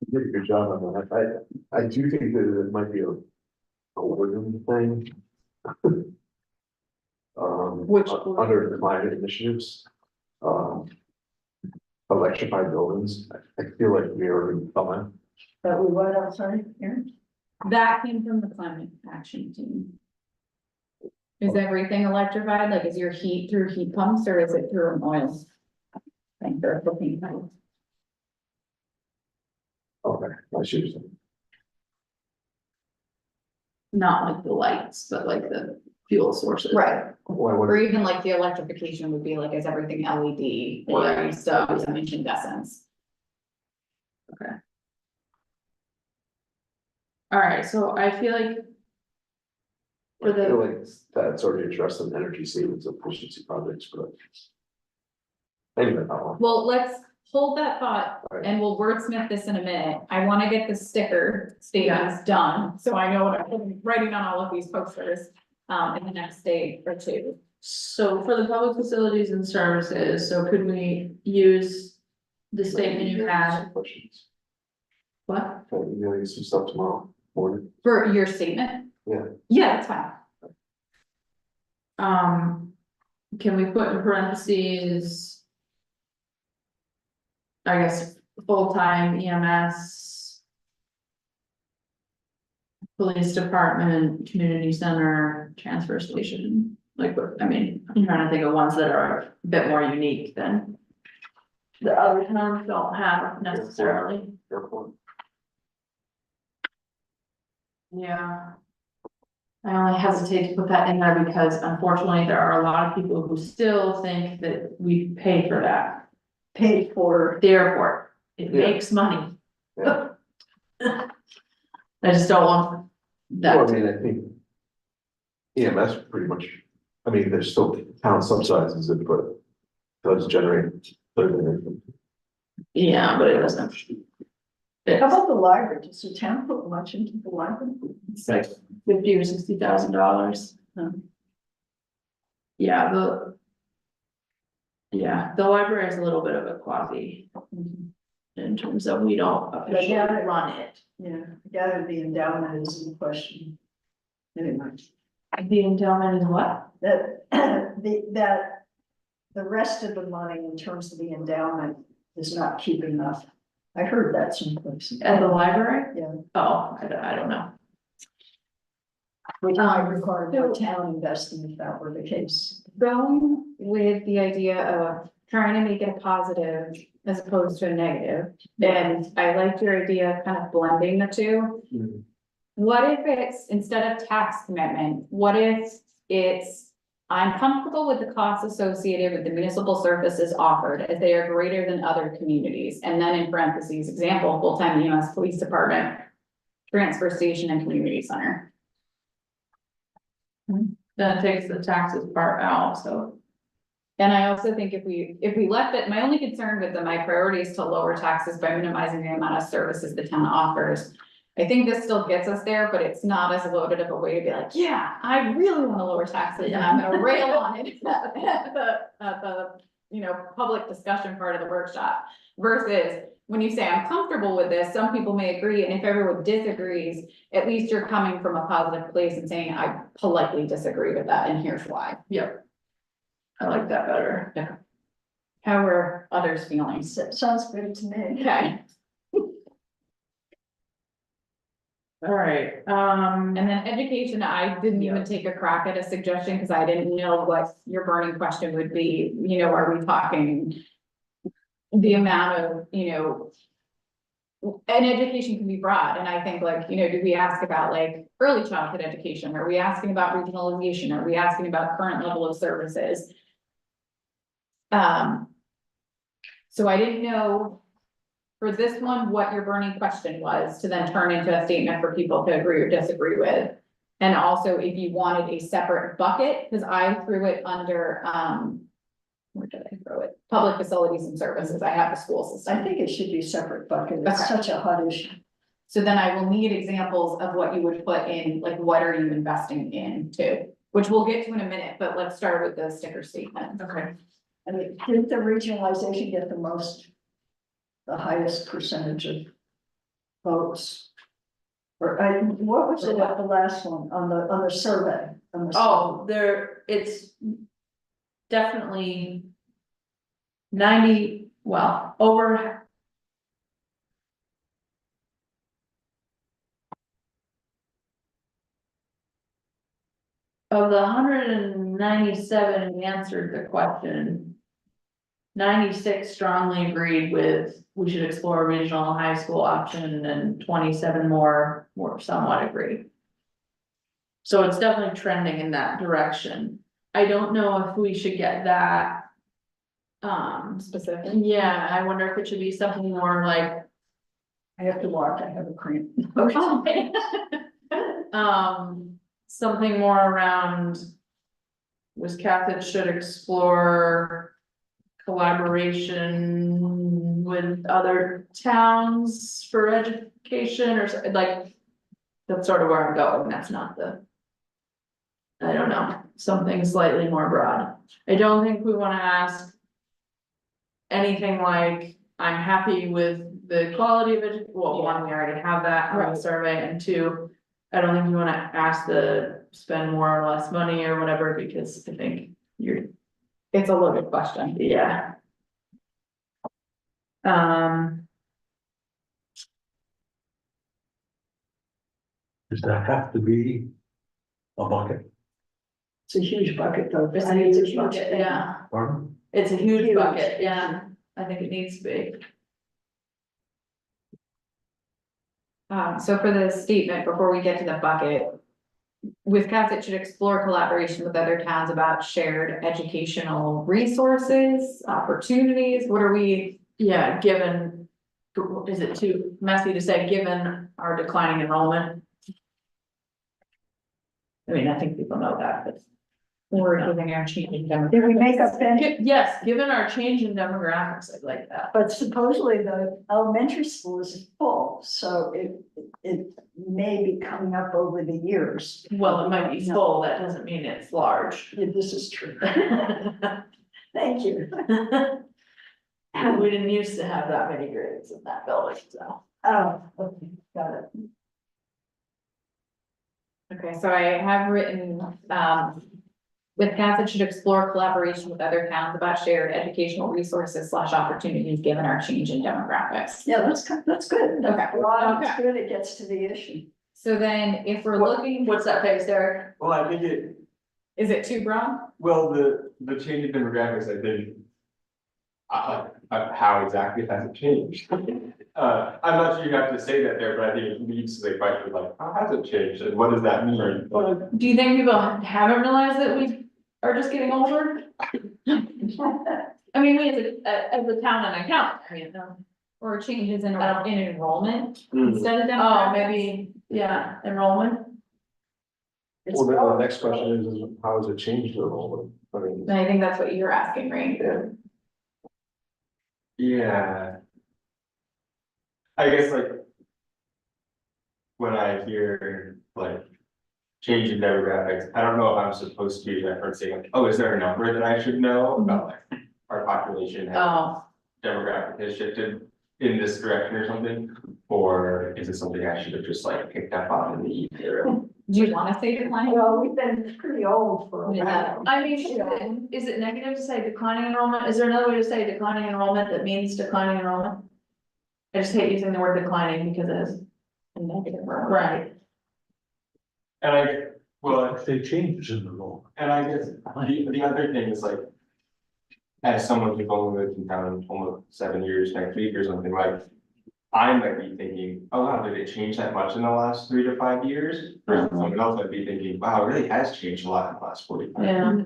You did a good job on that. I do think that it might be a wording thing. Which under climate initiatives, electrified buildings, I feel like we already done But we what, I'm sorry, Aaron? That came from the climate action team. Is everything electrified? Like, is your heat through heat pumps or is it through an oil? Like they're propane pumps. okay, I see what you're saying. Not like the lights, but like the fuel sources. Right, Why would- or even like the electrification would be like, is everything LED or are you still using incandescents? Alright, so I feel like. I feel like that's already addressed in energy savings and efficiency projects, but. Anyway, Well, let's hold that thought Right. and we'll wordsmith this in a minute. I wanna get the sticker statements done, so I know what I'm writing on all of these posters. In the next day or two. So for the public facilities and services, so could we use the statement you had? Questions. What? Can I email you some stuff tomorrow morning? For your statement? Yeah. Yeah, that's fine. Can we put in parentheses? I guess full-time EMS. Police department, community center, transfer station, like, I mean, I'm trying to think of ones that are a bit more unique than. The other towns don't have necessarily, Airport. yeah. I only hesitate to put that in there because unfortunately, there are a lot of people who still think that we pay for that. Paid for, The airport, it Yeah. makes money. Yeah. I just don't want Well, I that. mean, I think. EMS pretty much, I mean, there's still town subsidizes it, but does generate. Yeah, but it doesn't. how It's about the library? Does the town put much into the library? like $50,000 or $60,000. Yeah, the library is a little bit of a quasi. In terms of we don't officially Yeah. run it. Yeah, I gather the endowment is in question. Anyway, The endowment is what? that, the rest of the money in terms of the endowment is not keeping up. I heard that someplace. At the library? Yeah. Oh, I don't know. Which might require more town investing if that were the case. Going with the idea of trying to make it a positive as opposed to a negative. And I liked your idea of kind of blending the two. Mhm. What if it's, instead of tax commitment, what if it's, I'm comfortable with the costs associated with the municipal services offered as they are greater than other communities. And then in parentheses, example, full-time EMS police department, transfer station and community center. Then it takes the taxes part out, so. And I also think if we left it, my only concern with my priority is to lower taxes by minimizing the amount of services the town offers. I think this still gets us there, but it's not as loaded of a way to be like, yeah, I really wanna lower taxes and I'm gonna rail on it at the, you know, public discussion part of the workshop. Versus when you say I'm comfortable with this, some people may agree, and if everyone disagrees, at least you're coming from a positive place and saying, I politely disagree with that and here's why. Yep. I like that better. How are others feeling? Sounds good to me. Okay, All right, and then education, I didn't even take a crack at a suggestion because I didn't know what your burning question would be. You know, are we talking the amount of, you know, and education can be broad, and I think like, you know, do we ask about like early childhood education? Are we asking about regionalization? Are we asking about current level of services? So I didn't know for this one, what your burning question was to then turn into a statement for people to agree or disagree with. And also if you wanted a separate bucket, because I threw it under, where did I throw it? Public facilities and services. I have the school I system. think it should be separate bucket. It's Okay. such a hot issue. So then I will need examples of what you would put in, like, what are you investing in too? Which we'll get to in a minute, but let's start with the sticker statement. okay. I mean, didn't the regionalization get the highest percentage of votes? Or what was it at the last one on the survey? Oh, it's definitely 90, well, over. Of the 197 who answered the question, 96 strongly agreed with, we should explore a regional high school option, and 27 more were somewhat agreed. So it's definitely trending in that direction. I don't know if we should get that. Specific. Yeah, I wonder if it should be something more like, I have to walk, I have a cramp. okay. Something more around. Wisconsin should explore collaboration with other towns for education or like. That's sort of where I'm going, that's not the. I don't know, something slightly more broad. I don't think we wanna ask. Anything like, I'm happy with the quality of it, well, one, we already have that on Right. the survey, and two. I don't think you wanna ask to spend more or less money or whatever, because I think you're, It's a loaded question. yeah. Does that have to be a bucket? It's a huge bucket though. It's I a mean, huge bucket, thing. yeah, Pardon? it's a huge Huge. bucket, yeah, I think it needs to be. So for the statement, before we get to the bucket. Wisconsin should explore collaboration with other towns about shared educational resources, opportunities, what are we? Yeah, given, is it too messy to say, given our declining enrollment? I mean, I think people know that, but. We're giving our changing demographics. Did we make up any? Yes, given our change in demographics, I'd like that. But supposedly the elementary school is full, so it may be coming up over the years. Well, it might be full, that doesn't mean it's large. Yeah, this is true. Thank you. We didn't used to have that many grades in that building, so. Oh, okay, got it. Okay, so I have written, Wisconsin should explore collaboration with other towns about shared educational resources / opportunities given our change in demographics. Yeah, that's good. Okay. That's broad, it's Okay. good, it gets to the issue. So then if we're What- looking, What's that face, Derek? Well, I think it, is it too broad? well, the change in demographics, I think. how exactly has it changed? I'm not sure you have to say that there, but I think it leads to the question like, how has it changed and what does that mean? Do you think people haven't realized that we are just getting older? I mean, we as a town and account, I mean, Or changes in enrollment Hmm. instead of oh, demographics. maybe, yeah, enrollment. Well, then the next question is how has it changed the role? I mean, And I think that's what you're asking, right? yeah, Yeah. I guess like. When I hear like. Change in demographics, I don't know if I'm supposed to be referencing like, oh, is there a number that I should know about like. Our population has Oh, demographic has shifted in this direction or something? Or is it something I should have just like picked up on in the ether? Do you wanna say decline? Well, we've been pretty old for a Yeah. while. I mean, is it negative to say declining enrollment? Is there another way to say declining enrollment that means declining enrollment? I just hate using the word declining because it is. A negative. Right. And well, If they changes in the role. and I guess the other thing is like. As someone who's only lived in town almost 7 years next week or something like. I might be thinking, oh wow, did it change that much in the last 3 to 5 years? Or someone else might be thinking, wow, it really has changed a lot in the last 45. Yeah,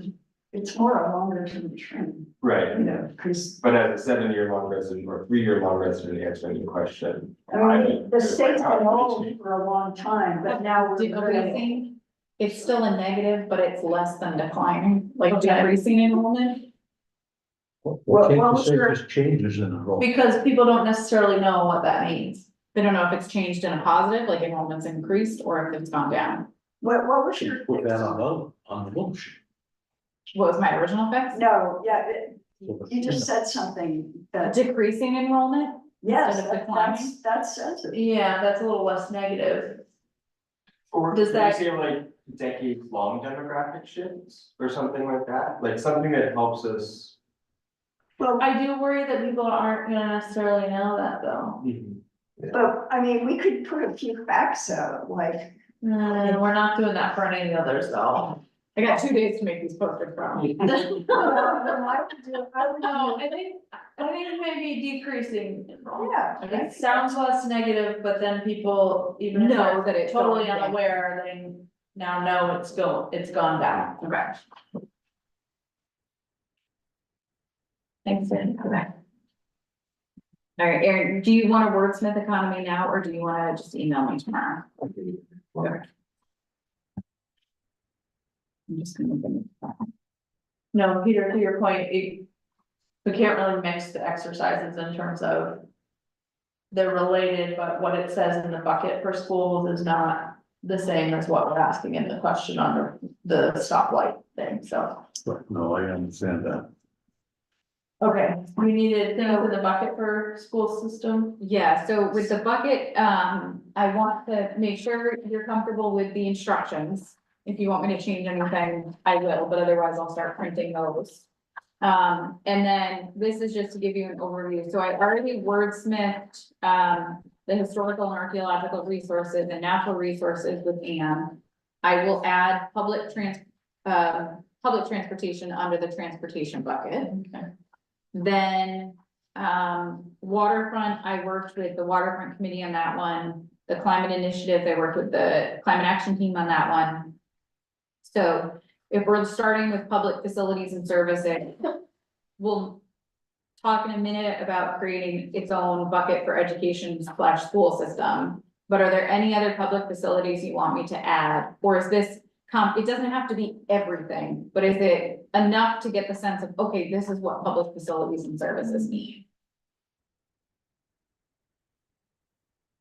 It's more a longer term trend, Right, you know, because, but as a 7-year long resident or 3-year long resident, answering the question. I mean, the state's been old for a long time, but now we're. Decreasing, it's still a negative, but it's less than declining, like Okay. decreasing enrollment. Well, Can't well, you say sure. just changes in the role? because people don't necessarily know what that means. They don't know if it's changed in a positive, like enrollment's increased, or if it's gone down. What was your? Put that on the vote sheet. What was my original fix? No, yeah, you just said something that, Decreasing enrollment? yes, Instead of declining? that says it. Yeah, that's a little less negative. Or Does can we that- say like decades long demographic shifts or something like that, like something that helps us. Well, I do worry that people aren't gonna necessarily know that though. but I mean, we could put a few facts out, like, We're not doing that for any of the others though. I got 2 days to make these posters from. I would do, No, I think maybe decreasing enrollment. yeah. It sounds less negative, but then people, even if Know they're that it's totally going down. unaware, they now know it's gone down. Okay. Thanks, Jen. Okay. All right, Erin, do you want to wordsmith economy now, or do you want to just email me tomorrow? Okay. I'm just gonna look at it. No, Peter, to your point, we can't really mix the exercises in terms of. They're related, but what it says in the bucket for schools is not the same as what we're asking in the question on the stoplight thing, so. But no, I understand that. Okay, we needed things in the bucket for school system. Yeah, so with the bucket, I want to make sure you're comfortable with the instructions. If you want me to change anything, I will, but otherwise I'll start printing those. And then this is just to give you an overview. So I already wordsmithed, the historical and archaeological resources and natural resources with Anne. I will add public transportation under the transportation bucket. Okay. Then, waterfront, I worked with the waterfront committee on that one. The climate initiative, I worked with the climate action team on that one. So if we're starting with public facilities and services, we'll talk in a minute about creating its own bucket for education / school system. But are there any other public facilities you want me to add? Or is this, it doesn't have to be everything, but is it enough to get the sense of, okay, this is what public facilities and services need?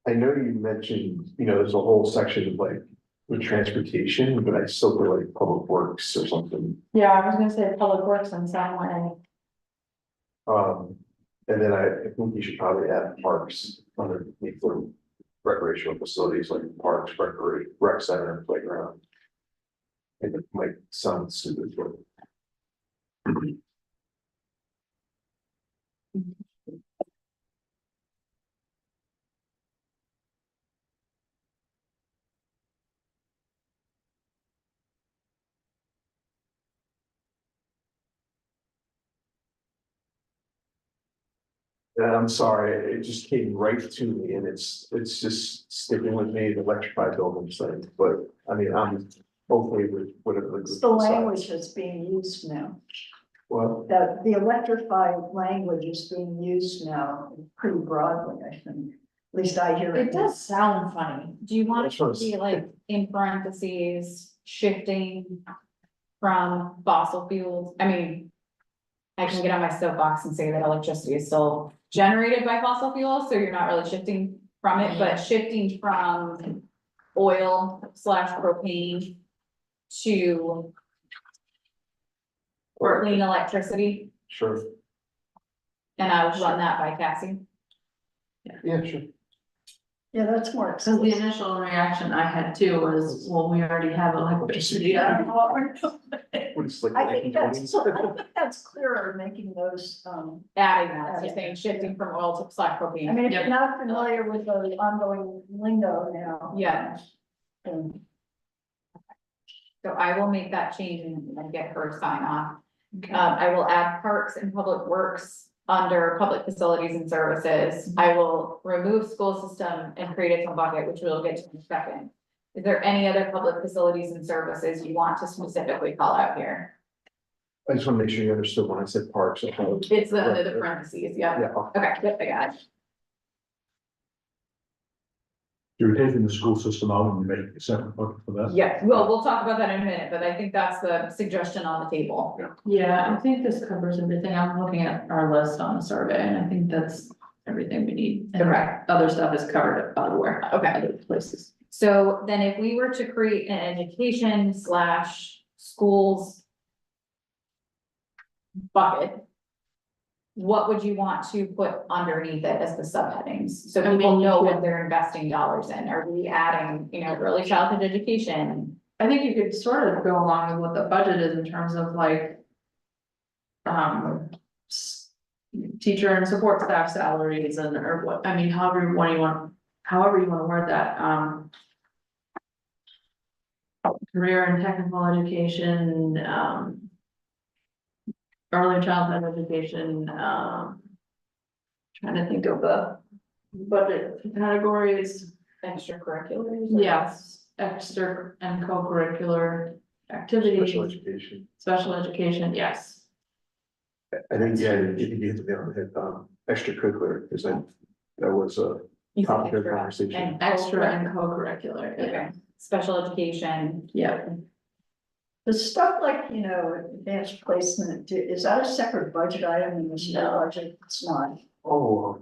I know you mentioned, there's a whole section of like with transportation, but I still feel like public works or something. Yeah, I was gonna say public works in some way. And then I think you should probably add parks underneath the recreational facilities like parks, rec center, and playground. And it might sound stupid, but. And I'm sorry, it just came right to me and it's just sticking with me, the electrified building site, but I mean, I'm okay with whatever. It's the language that's being used now. Well, That the electrified language is being used now pretty broadly, I think. At least I hear it. It does sound funny. Do you want it That's what to be it's- like in parentheses, shifting from fossil fuels? I mean, I can get on my soapbox and say that electricity is still generated by fossil fuels, so you're not really shifting from it, but shifting from oil / propane to clean electricity, sure, and I would run that by Cassie. yeah, sure. Yeah, that's more. So the initial reaction I had too was, well, we already have electricity, I don't know what we're doing. What is like I think 1920s? I think that's clearer, making those, Adding that, so saying shifting from oil to / I propane. mean, if Yep. you're not familiar with the ongoing lingo now. Yeah. then So I will make that change and get her sign off. I will add parks and public works under public facilities and services. I will remove school system and create its own bucket, which we'll get to in a second. Is there any other public facilities and services you want to specifically call out here? I just wanna make sure you understood when I said parks. It's the under the parentheses, yeah. Yeah, Okay, yep, I got it. You're taking the school system out and you're making a separate bucket for that? Yeah, well, we'll talk about that in a minute, but I think that's the suggestion on the table. Yeah, I think this covers everything. I'm looking at our list on the survey and I think that's everything we need. And Okay. other stuff is covered elsewhere, Okay. other places. So then if we were to create an education / schools bucket, what would you want to put underneath it as the subheadings? So I mean, people you know could- what they're investing dollars in. Are we adding, early childhood education? I think you could sort of go along with what the budget is in terms of like. Teacher and support staff salaries and, or what, I mean, however you wanna word that, Career and technical education, early childhood education, trying to think of the budget categories. Extracurriculars? Yes, extra and co-curricular activities, special education. special education, yes. I think, yeah, you hit the nail on the head, extracurricular, because that was a You said topic of extra conversation. and Extra co-curricular. and co-curricular, yeah. Okay, special education. Yeah, the stuff like, advanced placement, is that a separate budget item in the school No. budget? It's not. Oh,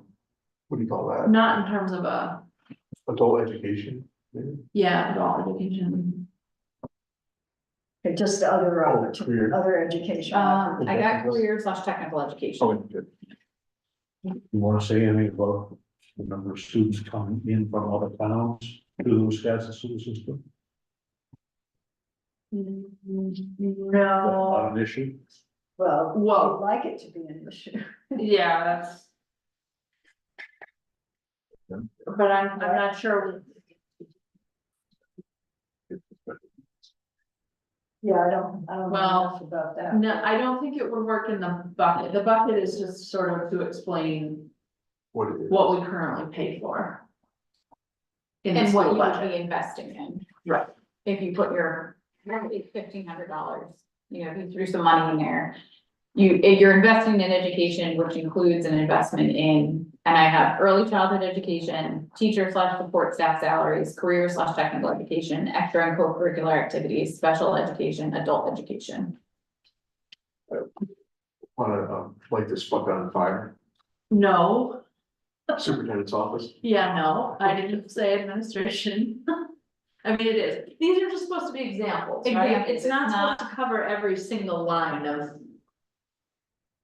what do you call that? not in terms of Adult education? maybe? adult education. Okay, just the other, Oh, career. other education. I got career / technical education. Oh, good. You wanna say anything about the number of students coming in from other towns to the Wisconsin school system? No, Not an issue? Well, Whoa. I'd like it to be an issue. yeah, that's. But I'm not sure, Yeah, I don't know Well, enough about that. no, I don't think it would work in the bucket, the bucket is just sort of to explain What it is. what we currently pay for. In the And what school you would budget. be investing in. Right. If you put your, $1,500, if you threw some money in there. If you're investing in education, which includes an investment in, and I have early childhood education, teacher / support staff salaries, career / technical education, extra and co-curricular activities, special education, adult education. Wanna, light this fuck on fire, No, superintendent's office. yeah, no, I didn't say administration. I mean, it is, these are just supposed to be examples, right? Examples, It's not it's supposed to cover every single line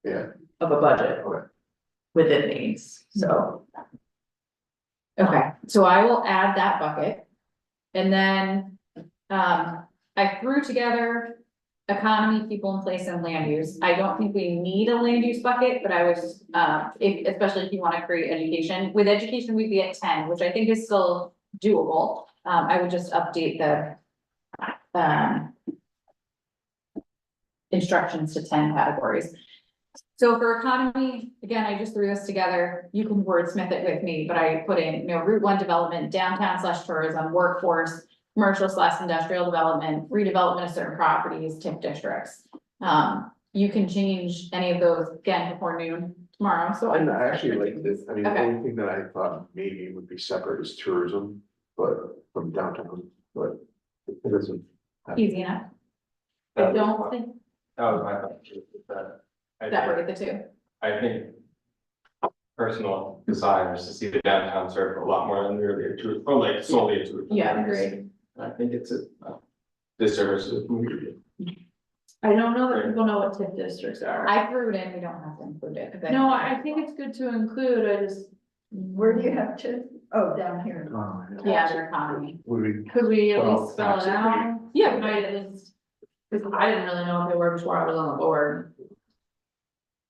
Yeah, of a budget. Okay. Within these, so. Okay, so I will add that bucket. And then, I threw together economy, people in place and land use. I don't think we need a land use bucket, but I was, especially if you wanna create education. With education, we'd be at 10, which I think is still doable. I would just update the, instructions to 10 categories. So for economy, again, I just threw this together, you can wordsmith it with me, but I put in, Route 1 development, downtown/tourism, workforce, commercial/industrial development, redevelopment of certain properties, TIF districts. You can change any of those again before noon tomorrow, so. And I actually like this, I mean, the Okay. only thing that I thought maybe would be separate is tourism, but from downtown, but it isn't. Easy enough. I don't think That was my thought, that. I that think- were the two. I think. Personal desire is to see the downtown serve a lot more than really a tour, or like solely a tour. Yeah, agreed. I think it's a disservice to the community. I don't know that people know what TIF districts are. I threw it in, we don't have to include it. 'cause I- No, I think it's good to include, I just. Where do you have to, oh, down here. Yeah, their economy. Would we, Could we at Well, least spell it out? Yeah, We might at least, because I didn't really know what they were before I was on the board.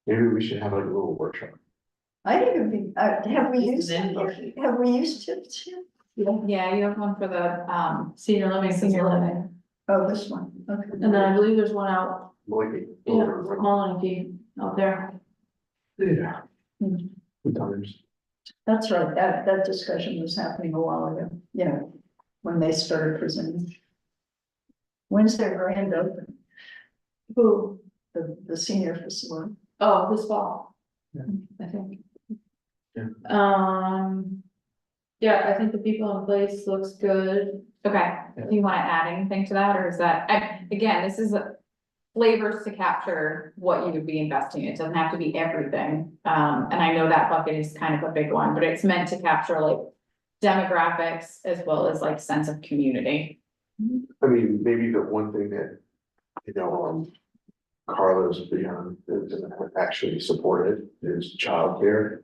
maybe we should have like a little workshop. I think it'd be, have we used, Then- have we used tips here? Yeah, you have one for the, Senior living, senior living. Oh, this one, okay. And then I believe there's one out, Like. yeah, Mullingy out there. Yeah. Hmm. Good times. That's right, that discussion was happening a while ago, yeah, when they started presenting. When's their grand open, Who? the senior facility? Oh, this fall. Yeah. I think. Yeah. Yeah, I think the people in place looks good. Okay, do you wanna add anything to that, or is that, again, this is flavors to capture what you would be investing in, it doesn't have to be everything. And I know that bucket is kind of a big one, but it's meant to capture like demographics as well as like sense of community. I mean, maybe the one thing that, Carla's beyond, is actually supported is childcare.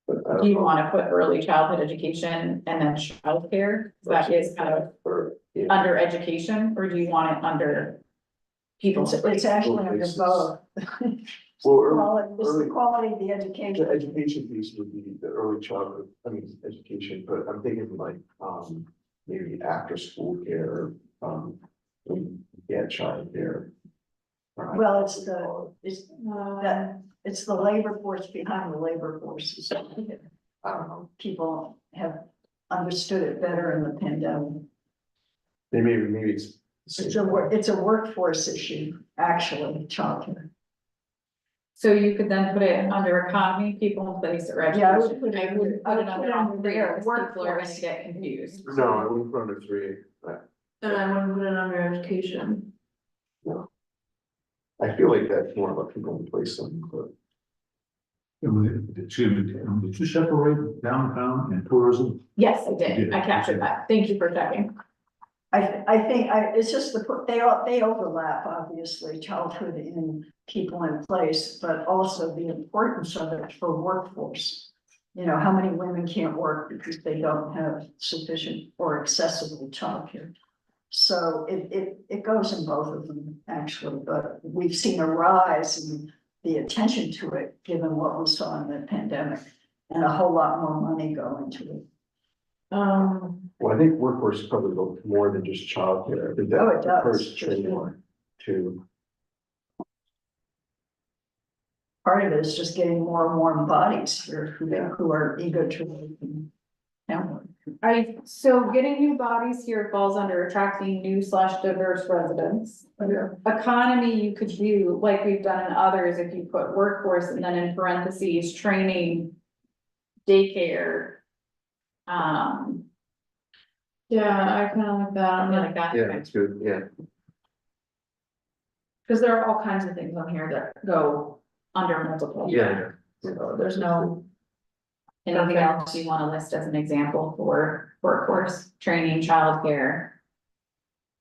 But I Do don't you know. wanna put early childhood education and then childcare? That is kind of Or, yeah, under education, or do you want it under people? It's actually under both. well, Quality, it's the early- quality of the the education. education piece would be the early childhood, education, but I'm thinking like, maybe after school care, childcare. Well, it's Uh, it's the labor force behind the labor forces. I don't know, People have understood it better in the pandemic. maybe it's. the It's same. it's a workforce issue, actually, childcare. So you could then put it under economy, people in place, or education. Yeah, I would put it I under- would I put would it put under it all under three, there, because people are gonna workforce. get confused. No, I wouldn't put under three, And I wouldn't put it under education. I feel like that's more about people in place than, but. Excuse me, did you separate downtown and tourism? Yes, I did, I captured that, thank you for checking. I think, it's just they overlap, obviously, childhood and people in place, but also the importance of it for workforce. You know, how many women can't work because they don't have sufficient or accessible childcare? So it goes in both of them, actually, but we've seen a rise in the attention to it, given what we saw in the pandemic, and a whole lot more money go into it. Well, I think workforce probably go more than just childcare, I think Oh, that it does, occurs for sure. more too. Part of it is just getting more and more bodies here who are eager to work and can work. So getting new bodies here falls under attracting new/diverse residents. Economy, you could do like we've done in others, if you put workforce and then in parentheses, training, daycare. Yeah, I kind of like that, Something like that. Yeah, that's good, yeah. because there are all kinds of things on here that go under multiple. So there's no, Anything else you wanna list as an example for workforce, training, childcare?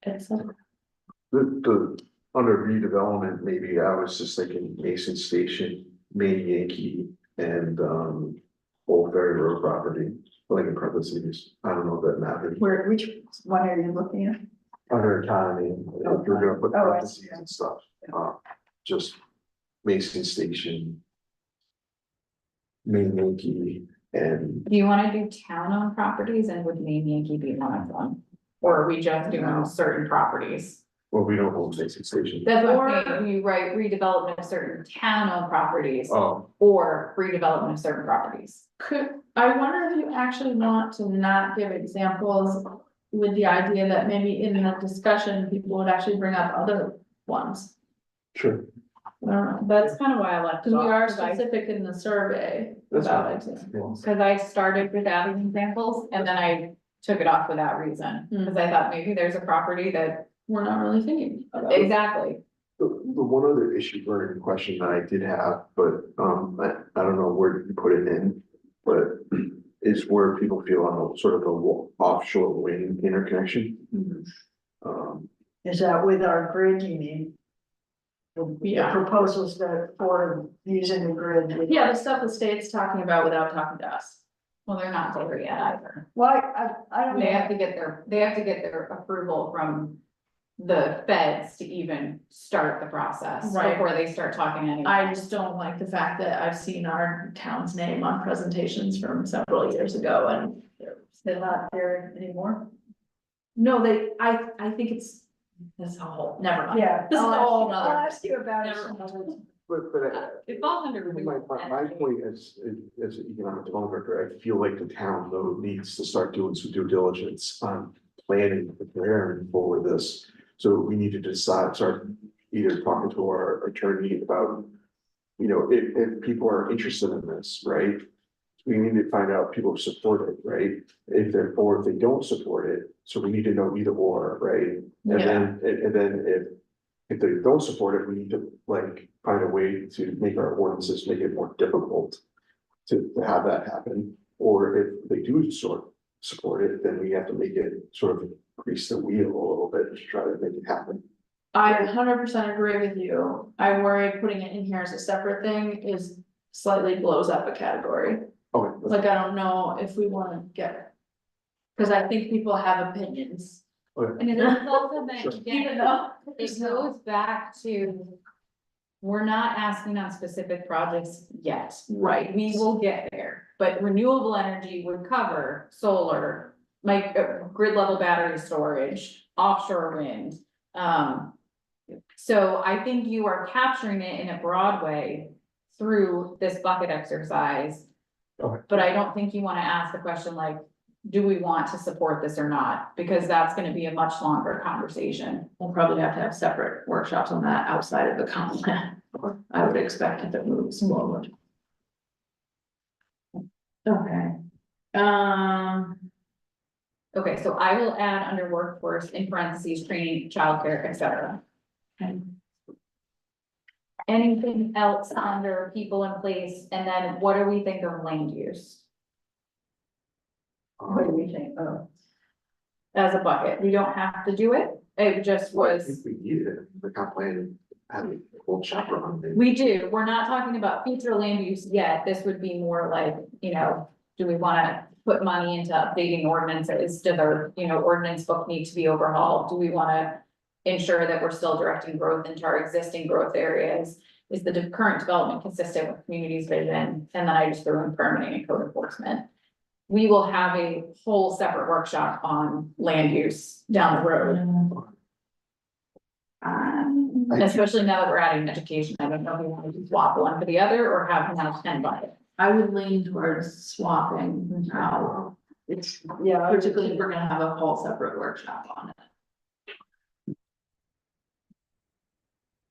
it's like, The, under redevelopment, maybe I was just thinking Mason Station, Maine Yankee, and, Old Ferry Road property, like in parentheses, I don't know if that matters. Which one are you looking at? Under economy, if you're gonna put Oh, I parentheses see. and stuff, just Mason Station. Maine Yankee and, Do you wanna do town-owned properties and would Maine Yankee be one of them? Or are we just doing certain properties? Well, we don't own basic station. That's what I'm Or- saying, we write redevelopment of certain town-owned properties Oh, or redevelopment of certain properties. I wonder if you actually want to not give examples with the idea that maybe in the discussion, people would actually bring up other ones. sure. I don't know, That's kind of why I left it because we are off, specific in the survey That's about fine. examples. because I started with adding examples and then I took it off for that reason. Because I thought maybe there's a property that, We're not really thinking about. exactly, The one other issue or question that I did have, but, I don't know where you put it in, but is where people feel on a sort of a offshore wind interconnection. Is that with our grid, you mean? The Yeah. proposals that for using the grid. Yeah, the stuff the state's talking about without talking to us. well, they're not there yet either. Why, I don't They have know, they have to get their approval from the feds to even start the process. Right. Before they start talking anything. I just don't like the fact that I've seen our town's name on presentations from several years ago and. they're not there anymore. No, I think it's, this whole, never mind. Yeah. This is all I'll another. ask you about it. Never- some other time. But It falls under. my renewable my energy. point as an economic developer, I feel like the town though needs to start doing some due diligence on planning, preparing for this. So we need to decide, start either talking to our attorney about, you know, if people are interested in this, right? We need to find out people support it, right? If they're, or if they don't support it, so we need to know either or, right? And then if they don't support it, we need to like find a way to make our ordinances, make it more difficult to have that happen. Or if they do support it, then we have to make it sort of grease the wheel a little bit to try to make it happen. I 100% agree with you. I worry putting it in here as a separate thing is slightly blows up a category. Okay, Like, I don't know if we wanna get. Cause I think people have opinions. And it is also that, Sure. Even again, though. it goes back to. We're not asking on specific projects yet. Right. We will get there, but renewable energy would cover solar, like grid level battery storage, offshore wind. So I think you are capturing it in a broad way through this bucket exercise. Okay. But I don't think you wanna ask the question like, do we want to support this or not? Because that's gonna be a much longer conversation. We'll probably have to have separate workshops on that outside of the comp plan. I would expect if it moves forward. Okay. Okay, so I will add under workforce in parentheses, training, childcare, et cetera. Okay. Anything else under people in place, and then what do we think of land use What do we think? Oh, as a bucket? We don't have to do it, it just Well, I think was, we need it, the comp plan had a whole chapter on it. we do, we're not talking about future land use yet, this would be more like, you know, do we wanna put money into updating ordinances? Does our, you know, ordinance book need to be overhauled? Do we wanna ensure that we're still directing growth into our existing growth areas? Is the current development consistent with community's vision? And then I just threw in permitting and code enforcement. We will have a whole separate workshop on land use down the road. Especially now that we're adding education, I don't know if we want to swap one for the other or have now 10 buckets. I would lean towards swapping now, it's, yeah. particularly if we're gonna have a whole separate workshop on it.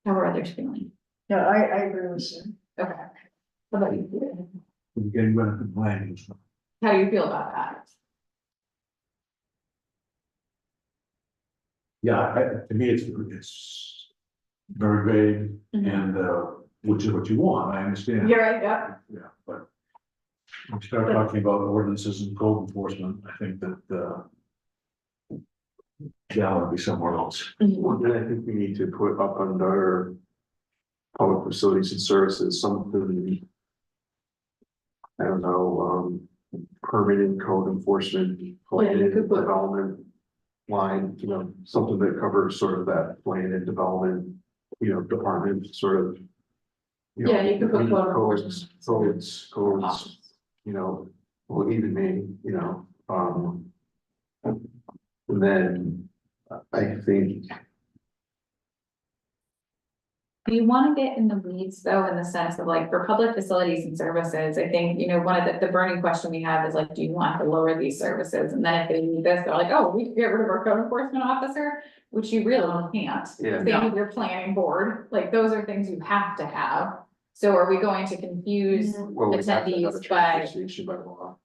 How are others feeling? Yeah, I agree with you. Okay. How about you? We're getting rid of the land. How do you feel about that? Yeah, to me, it's very vague and, which is what you want, I understand. You're right, yeah. Yeah, but when we start talking about ordinances and code enforcement, I think that, that would be somewhere else. Then I think we need to put up under public facilities and services, something. I don't know, permitting, code enforcement, Yeah, you could put- development line, you know, something that covers sort of that plan and development, you know, department sort of. You know, Yeah, you could put code codes, enforcement. codes, you know, well, even me, you know, and then I think You wanna get in the weeds though, in the sense of like, for public facilities and services, I think, you know, one of the burning question we have is like, do you want to lower these services? And then if they need this, they're like, oh, we can get rid of our code enforcement officer, which you really can't. Yeah. Same with your planning board, like, those are things you have to have. So are we going to confuse Well, we have to have a attendees by, transfer station by law.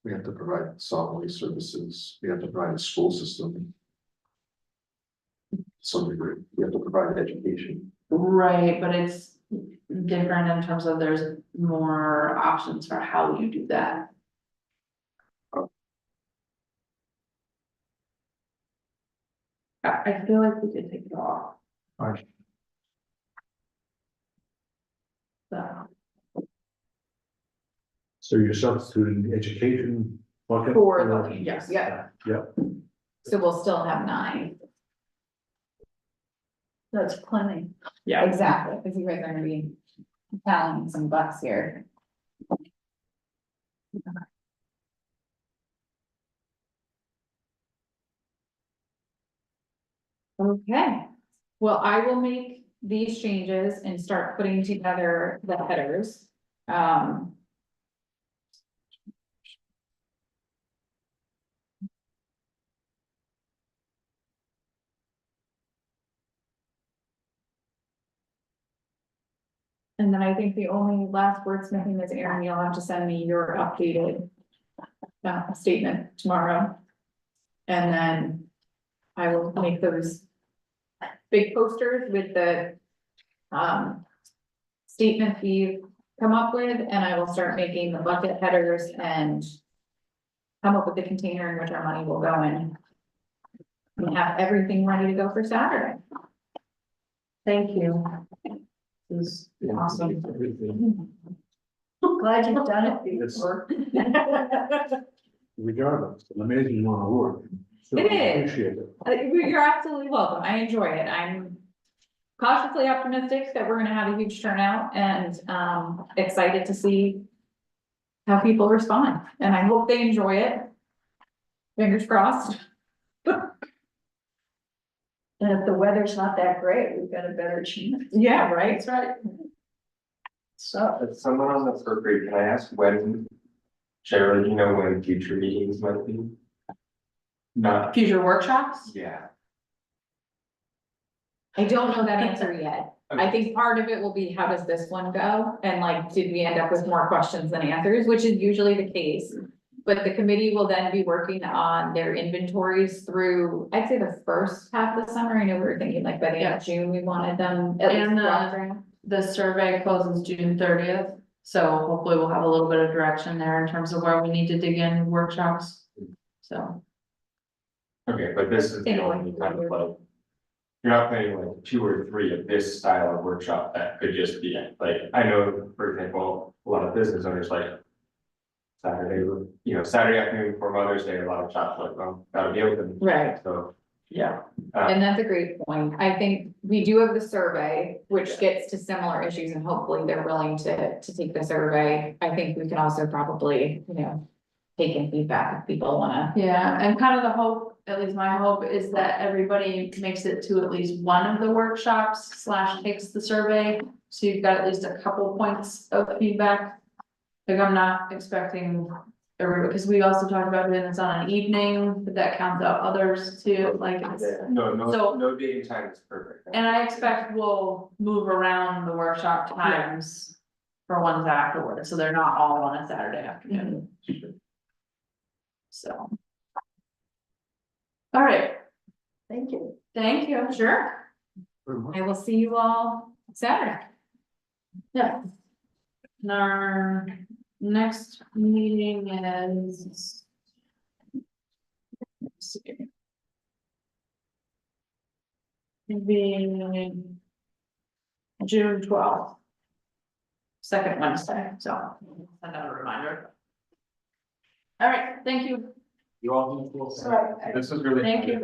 We have to provide solid waste services, we have to provide a school system. To some degree, we have to provide education. Right, but it's different in terms of there's more options for how you do that. I feel like we could take it off. Alright. So, So you're substituting education bucket? For the- yes, yeah. Yep, so we'll still have 9. That's plenty. yeah, Exactly, because you guys are gonna be tallying some bucks here. Okay, well, I will make these changes and start putting together the headers. And then I think the only last wordsmithing is Erin, you'll have to send me your updated statement tomorrow. And then I will make those big posters with the statement we've come up with, and I will start making the bucket headers and come up with the container in which our money will go in. And have everything ready to go for Saturday. thank you. This is awesome. Glad you've done it before. regardless, an amazing amount of work. So It I is. Appreciate it. You're absolutely welcome. I enjoy it. I'm cautiously optimistic that we're gonna have a huge turnout and excited to see how people respond, and I hope they enjoy it. Fingers crossed. And if the weather's not that great, we've got a better chance. Yeah, right. That's right. So, If someone on the third grade, can I ask when, Cheryl, do you know when future meetings might be? Not, Future workshops? yeah. I don't know that answer yet. I think part of it will be, how does this one go? And like, did we end up with more questions than answers, which is usually the case. But the committee will then be working on their inventories through, I'd say the first half of the summer. I know we were thinking like by the end of June, we wanted them at least And, rough draft. The survey closes June 30th, so hopefully we'll have a little bit of direction there in terms of where we need to dig in workshops. So, Okay, but this is the only kind of like. You're not planning like 2 or 3 of this style of workshop that could just be, like, I know, for example, a lot of business owners like. Saturday afternoon before Mother's Day, a lot of shops like, well, that'll be open, Right. so. yeah, And that's a great point. I think we do have the survey, which gets to similar issues, and hopefully they're willing to take the survey. I think we can also probably, take in feedback if people wanna. yeah, and kind of the hope, at least my hope, is that everybody makes it to at least one of the workshops / takes the survey. So you've got at least a couple points of feedback. Like, I'm not expecting everybody, because we also talked about doing this on an evening, but that counts out others too, like it's. No, So- no day and time is perfect. And I expect we'll move around the workshop times for ones afterwards, so they're not all on a Saturday afternoon. So. All right, thank you. thank you. Sure. I will see you all Saturday. Yeah. And our next meeting is. Let's see. Maybe June 12th. Second Wednesday, so send out a reminder. All right, thank you. You all. Sorry. This was really. Thank you.